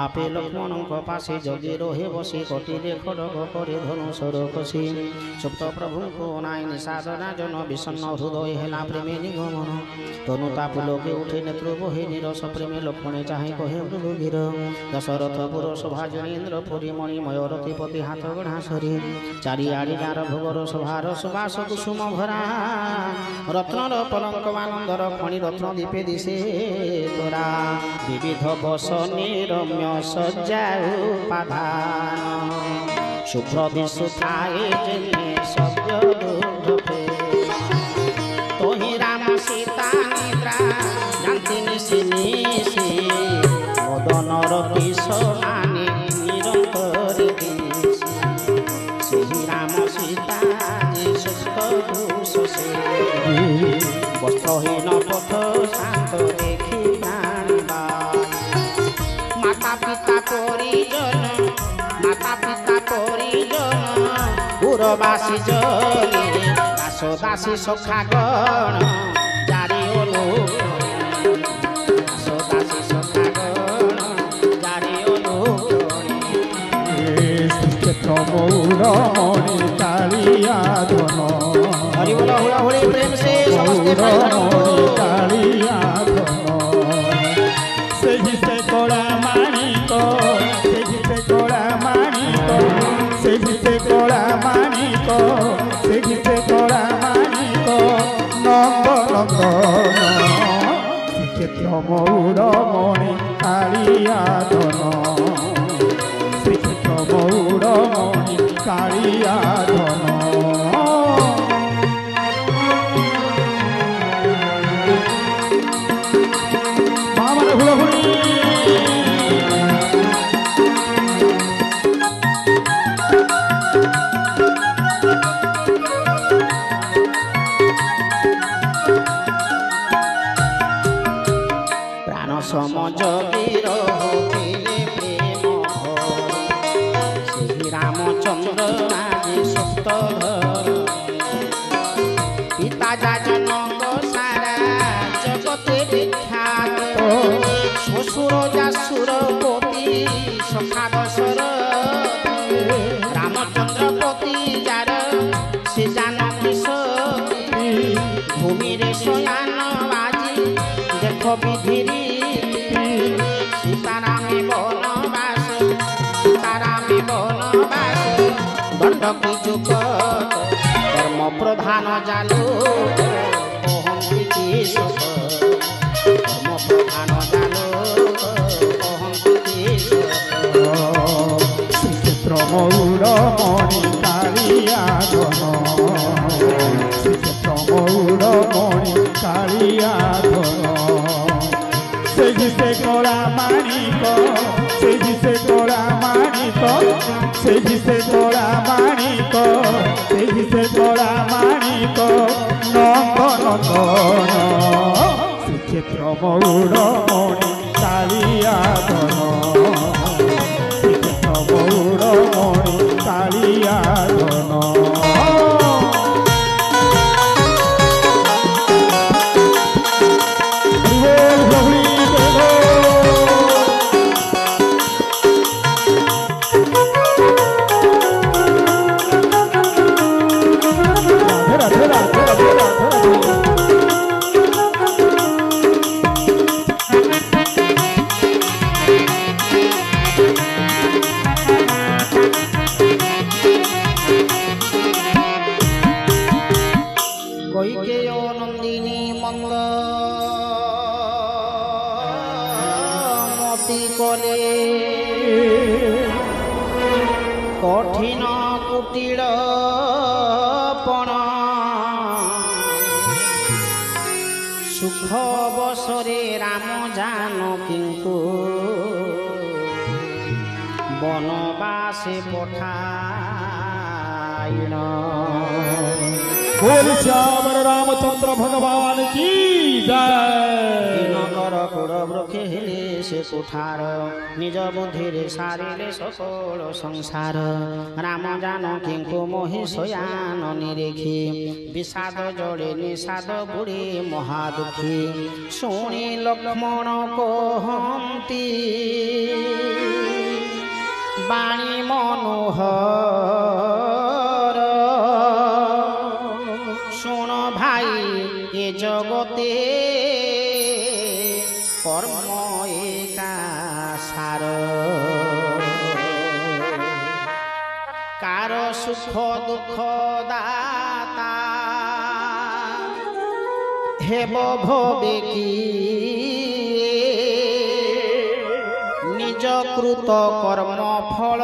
आपे लक्ष्मण पासे जगे रहे बसी कटिले खड़ग करे धनुषर कसी सुप्त प्रभु को नाई निषादना जन विषन्न हृदय हेला प्रेमे निगमन तनुता पुलके उठे नेत्र बहे निरस प्रेमे लक्ष्मणे चाहे कहे मृदुगिर दशरथपुर शोभा जनेन्द्र पुरी मणि मयूरतिपति हाथ गढ़ा सरी चारिआड़ी जार भोगर शोभार सुबास कुसुम भरा रत्नर पलंक आनंदर फणी रत्न दीपे दिशे तोरा विविध बसने रम्य सज्जा उपाधान शुभ्र दिशुथाए जेने सभ्य दुर्धे तोहि राम सीता निद्रा जानती निशि निशि मदनर किशोरानी निरंतर दिशि श्री राम सीता वस्त्रहीन पथ शांत देखी जानिबा माता पिता परिजन पुरवासी जने दास दासी सखागण जारी ओलो दास दासी सखागण जारी ओलो मौरमणि कालिया धन हरि बोल हुड़ा हुड़ी प्रेम से समस्ते कालिया धन से कोड़ा माणिक से कोड़ा माणिक से कोड़ा माणिक से कोड़ा माणिक नंद नंदन मौरमणि कालिया धन मौरमणि कालिया धन मामले हुलहुली प्राण समझ वीर होते दशर रामचंद्र पति जार से जानकी सती भूमि रे सोयान बाजी देख विधिरी सीतारामे बनवास सीतारामे बनवास दंडकी जुग कर्म प्रधान जालू कहन्ति केशव कर्म प्रधान जालू कहन्ति केशव श्रीक्षेत्र मयूर मणि कालिया धन श्रीक्षेत्र मयूर मणि कालिया धन से कला माणिक से कला माणिक से कला माणिक से कला माणिक नंदन श्रीक्षेत्र मयूर मणि कालिया धन श्रीक्षेत्र मयूर मणि कालिया धन कठिन कुटिल पण सुख बसरे राम जानकी बनवासे पठाइल बोल श्याम रामचंद्र भगवान की जय। नगर कुड़ वृक्षे हेले से कुठार निज बुद्धि रे सारिले सकल संसार राम जानकी को मोहि सोयान निरेखी विषाद जड़े निषाद बुढ़े महादुखी शुणी लक्ष्मण कहन्ति बाणी मनोहर शुण भाई ये जगते कर्म एका सार कार सुख दुख दाता हेब भवे की निज कृत कर्म फल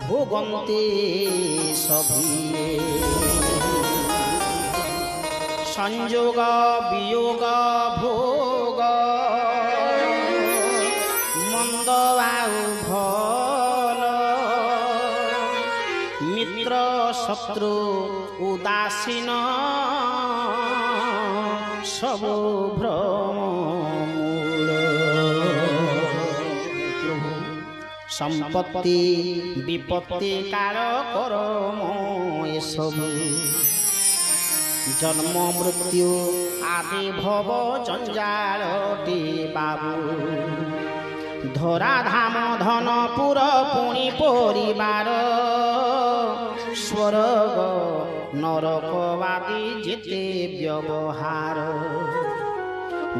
भोगन्ति सभी संयोग वियोग भोग मंद आउ भल मित्र शत्रु उदासीन सब भ्रम संपत्ति विपत्ति काल कर्म ए सब जन्म मृत्यु आदि भव जंजालटी बाबू धरा धाम धन पुर पुणी परिवार स्वर्ग नरकवादी जेते व्यवहार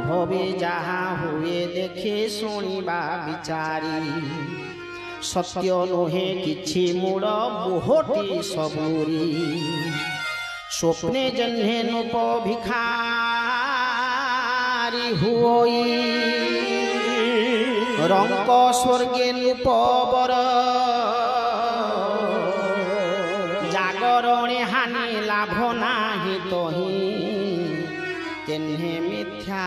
भवे जहा हुए देखे शुणिबा विचारी सत्य नुहे किछि मूल मोहटी सबूरी स्वप्ने जन्हे नूप भिखारी हुई रंक स्वर्गे नूप बर जागरणे हानि लाभ नाही तोही तेन्हे मिथ्या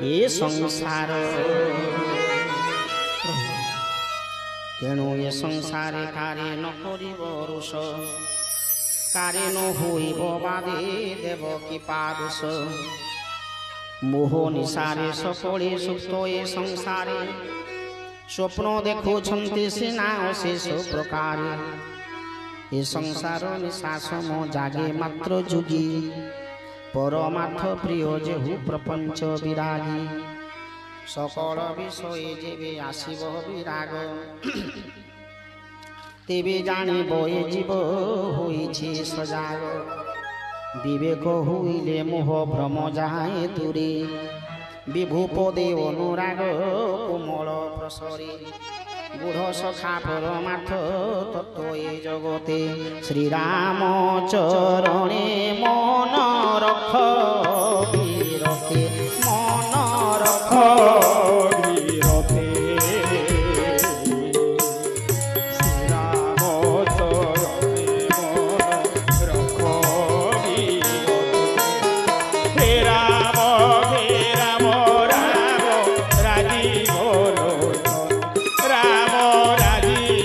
ये संसार तेणु ये संसारे कार्य न करिब रुष कार्य न होइब बादे देव की पादुष मोह निशारे सकले सुप्त ए संसारे स्वप्न देखुछन्ति सिना अशेष प्रकार ए संसार निशास मो जागे मात्र जुगी परमार्थ प्रिय जेहु प्रपंच विरागी सकल विषय जेबे आसिब विराग तेबे जानिब ए जीव होइछि सजाग विवेक हुइले मोह भ्रम जाए दूरे विभु पदे अनुराग कोमल प्रसरे बुढ़ सखा परमार्थ तत्व ए जगते श्रीराम चरणे मन रख वीरते मन रख वीरते श्रीराम चरणे मन रख वीरते हे राम राजीव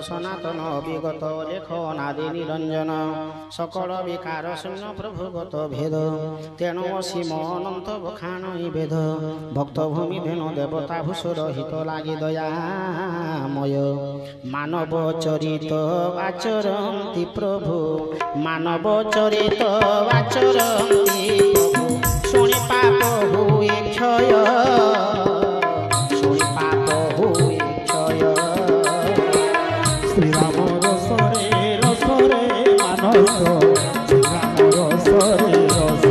सनातन अभिगत लेख नादि निरंजन सकल विकार शून्य प्रभुगत भेद तेणु असीम अनंत बखाण भेद भक्त भूमि धेनु देवता भूषुर हित लागि दयामय मानव चरित आचरन्ति प्रभु मानव चरित आचरन्ति प्रभु शुणि पाप हुए क्षय शुणि पाप हुए क्षय श्रीराम रसरे रसरे मानस श्रीराम रसरे रस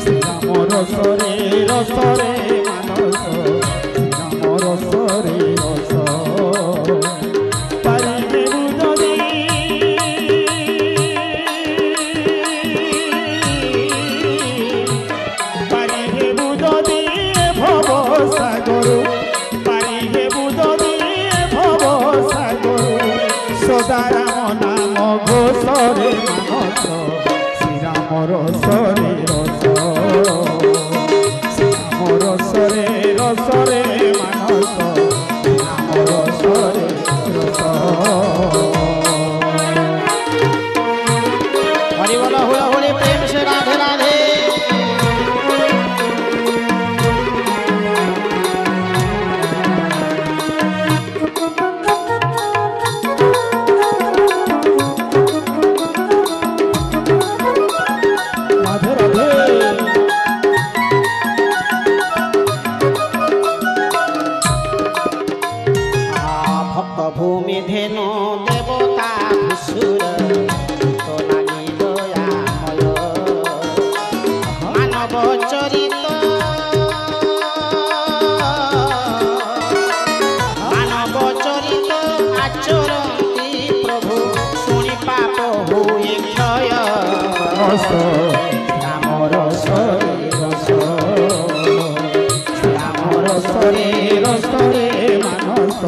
श्रीराम रसरे रसरे मानस श्रीराम रसरे रस पारिबे बुझदि भव सागर सदाराम नाम घोषरे मानस श्रीराम रसरे रस श्रीराम रसरे रसरे मानस श्रीराम रसरे रस हरि बोल हुआ होली प्रेम से राधे राधे भूमि धेनु देवता भूषुर तो लागि दयामय मानव चरित आचरन्ति प्रभु शुणि पाप हुए क्षय राम रसरे रस राम रसरे रसरे मानस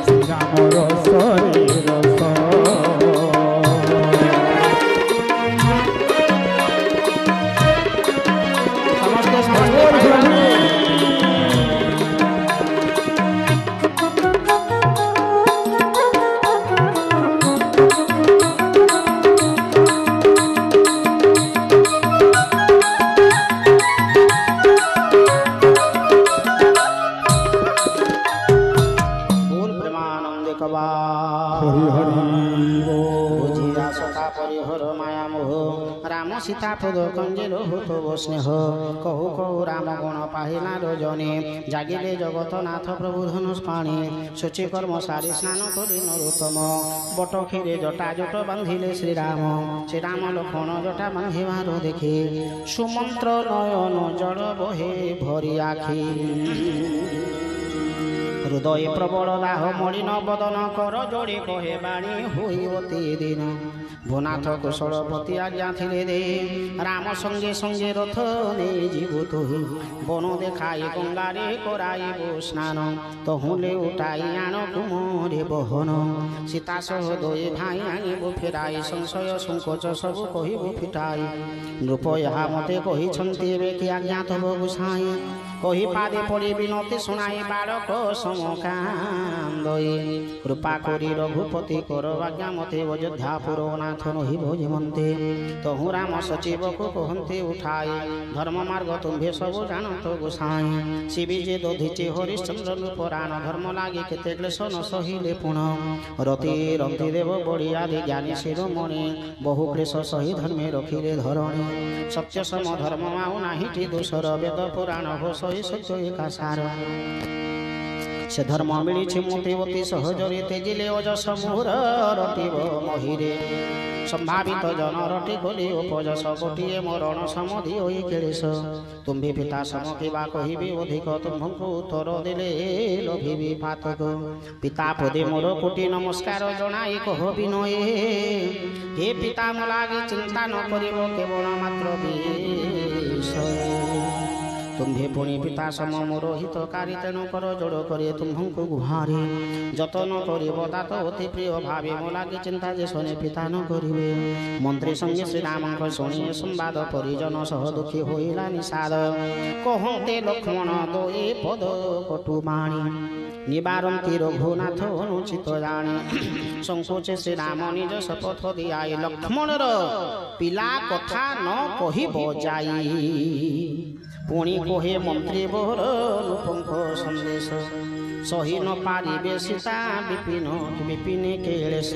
श्रीराम रसरे रस राम सीता पद कंजेल होत स्नेह कहु कहु राम गुण पाहिला रजने जागिले जगतनाथ प्रभु धनुष पाणी शुचि कर्म सारी स्नान करी नरोत्तम बट क्षीरे जटा जट बांधिले श्रीराम श्रीराम लक्ष्मण जटा बांधिबार देखि सुमंत्र नयन जल बहे भरी आखि हृदय प्रबल दाह मलिन बदन कर जोड़ी कहे बाणी हुई अति दिन भुनाथ कुशलपति आज्ञा थिले दे राम संगे संगे रथ नहीं जीवु तुहि बन देखाई गंगारे कराइबो स्नान तहुले उठाई आन कुमरे बहन सीता सह दोए भाई आनिबो फेराई संशय संकोच सबु कहिबो फिटाई नृप यहाँ मते कहिछन्ति एबे कि आज्ञा तब गोसाई कही पादे पड़ी विनती शुणाई बालक समकांदई कृपा करी रघुपति कर आज्ञा मते अयोध्यापुर नाथ नही भजमंते तहु राम सचिव को कहते उठाई धर्म मार्ग तुम्भे सब जानत गोसाई शिविजे दधिचे हरिश्चंद्र नृपराण धर्म लागे केते क्लेश न सहिले पुण रति रंति देव बड़ी आदि ज्ञानी शिरोमणि बहु क्लेश सही धर्मे रखिले धरणी सत्य सम धर्म माउ नाहिटी दोषर वेद पुराण हो सही सत्य एका सार से धर्म मिली मोते अति सहजरे तेजिले अजस मुहूर रटिब महीरे संभावित जन रटि खोली उपजस गोटे मरण समधि होई केलेश तुम्भी पिता सम किबा कहिबे अधिक तुम्भଙ୍କୁ उत्तर देले लभिबी पातक पिता पदे मोर कोटि नमस्कार जनाई कह विनये हे पिता मो लागे चिंता न करिबो केवल मात्र विषय तुम्भे पुणी पिता सम मोर हितकारी तेणु कर जोड़ करे तुम्भଙ୍କୁ गुहारे जतन करिब तात अति प्रिय भावे मो लागे चिंता जे शनि पिता न करिवे मंत्री संगे श्री रामक शुणी संवाद परिजन सह दुखी होइला निषाद कहते लक्ष्मण दोए पद कटुबाणी निवारंती रघुनाथ अनुचित जाने संकोचे श्री राम निज शपथ दियाई लक्ष्मणर पिला कथा न कहिब जाई पुणी कहे मंत्री बोहर लोपंक संदेश सही न पारिबे सीता विपिन विपिने केलेश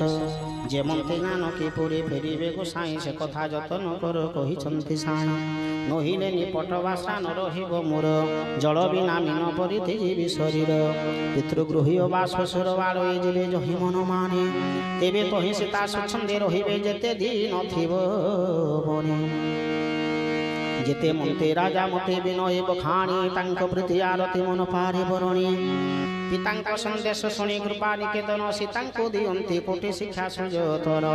जे मंत्री ज्ञान किपुरी फेरिबे गोसाई से कथा जतन कर कहिछंती साई नहिले निपट बासा न रहिब मोर जल बिना मीन परिते जीवी शरीर पितृगृही वा শ্বশুर बाड़े जिले जहि मन माने तेबे तहि सीता स्वच्छंदे रहिबे जेते दिन थिब बने जेते मंते राजा मते विनय बखाणी तांक प्रति आरती मन पारे बरणी पितांक संदेश शुणी कृपा निकेतन सीतांको दियंती कोटि शिक्षा सुजतर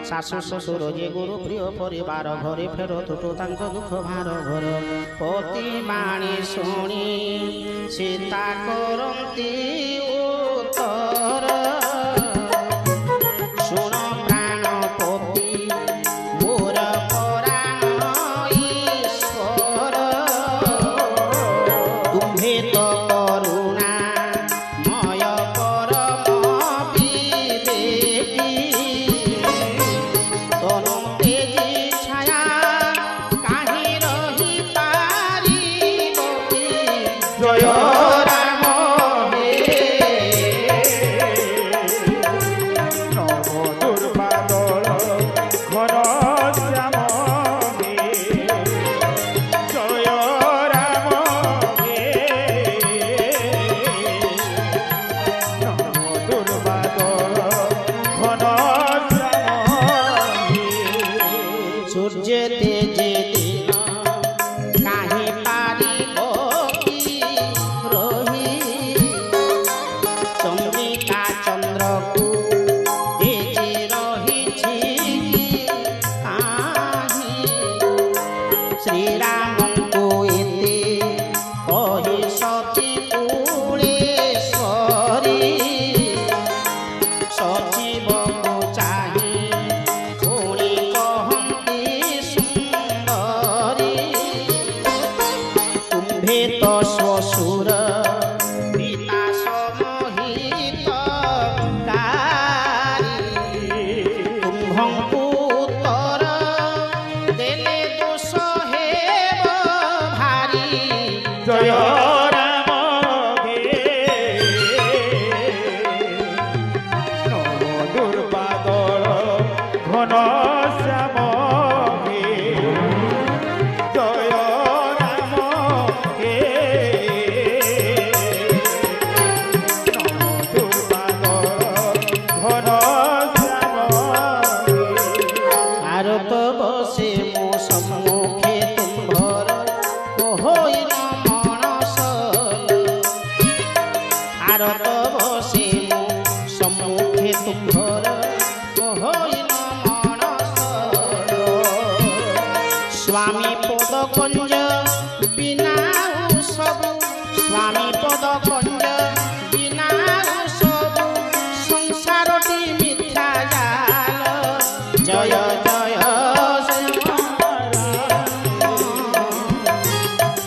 शाशु शशुर जे गुरु प्रिय परिवार घरे फेर तुटु तांक दुख भार घर पति बाणी शुणी सीता करंती उत्तर शुण प्राणपति मोर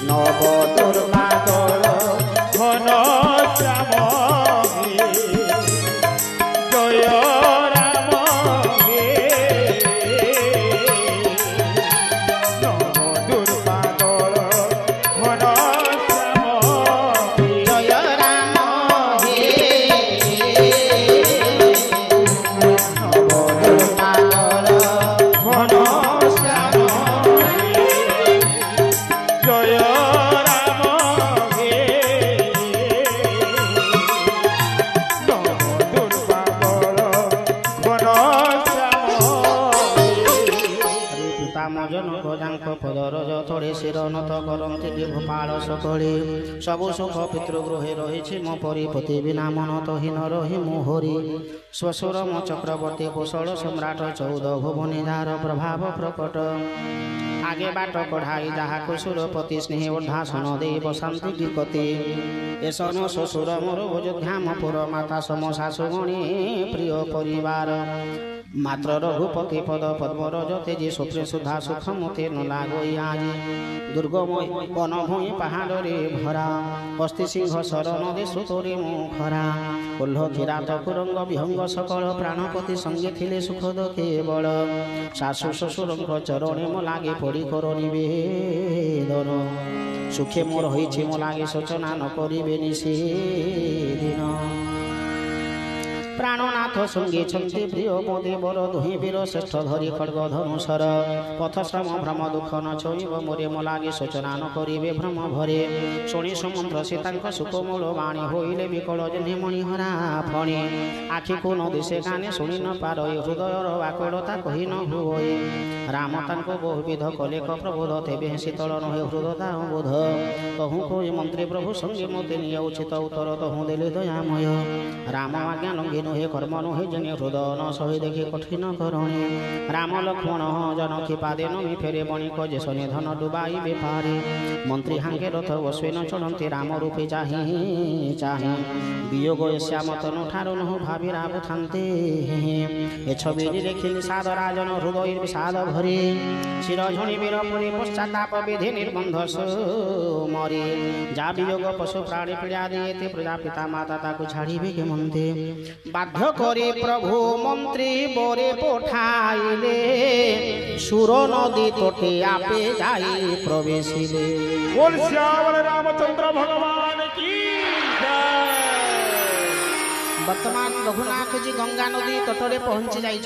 नव दुर्बाद ତଳେ ଶିର ନତ କରନ୍ତି ବିଭୁପାଳ ସକଳେ ସବୁ ସୁଖ ପିତୃଗୃହେ ରହିଛି ମୋ ପରିପତି ବିନା ମନ ତହୀନ ରହି ମୁଁ ହରି ଶ୍ୱଶୁର ମୋ ଚକ୍ରବର୍ତ୍ତୀ କୁଶଳ ସମ୍ରାଟ 14 ଭୁବନେ ଯାହାର ପ୍ରଭାବ ପ୍ରକଟ आगे बाट कढ़ाई जहाँ सुरपति स्नेह उद्धासन दे बसंती विकति एसन शशुर मोर अयोध्यामपुर माता सम शाशुगणी प्रिय परिवार मात्र रघुपति पद पद्म रजते जे स्वप्न सुधा सुख मते न लागई आज दुर्गम वन भूमि पहाड़ रे भरा बस्ती सिंह शरण दे सुतोरे मुखरा कोल्ह किरात कुरंग विहंग सकल प्राणपति संगे थिले सुखद केवल शाशु शशुर चरणे मो लागे पड़ी कर निवेदन सुखे मोर होइछि मो लागे सोचना न करिबेनि से दिन प्राणनाथ संगे छन्ति प्रिय मोदे बर दुहि वीर श्रेष्ठ धरि खड्ग धनुषर पथ श्रम भ्रम दुख न छोइब मोरे मो लागे सोचना न करिबे भ्रम भरे शुणी सुमंत्र सीतांक सुकोमल वाणी होइले विकल जन्हे मणिहरा फणी आखि को न दिशे काने शुणी न पारय हृदयर वाकड़ता कहि न हुए राम तांको बहुविध कलेक प्रबोध तेबे शीतल नहे हृदयता बोध कहूँ कोई मंत्री प्रभु संगे मोते निय उचित उत्तर तहु देले दयामय राम आज्ञा लंघी नुहे कर्म नुहे जने हृदय न सहे देखि कठिन करणे राम लक्ष्मण जनकी पादे नमी फेरे बणिक जे सने धन डुबाई बेपारे मंत्री हांगे रथ बसवे न चढ़ंती राम रूपे चाहि चाहि वियोग श्याम तनु ठारु न भाबी राबु थान्ते ए छवि देखि निषाद राजन हृदय विषाद भरे शिर झुणी वीर पुरी पश्चाताप विधि निर्बंध मरे जा वियोग पशु प्राणी पीड़ा दिए प्रजा पिता माता ताकु छाड़िबे के मनते बाध्य करे प्रभु मंत्री बरे पठाइले सुर नदी तटे आपे जाई प्रवेशिले बोल श्यामल रामचंद्र भगवान की जय। वर्तमान रघुनाथ जी गंगा नदी तटरे पहुंची जाई।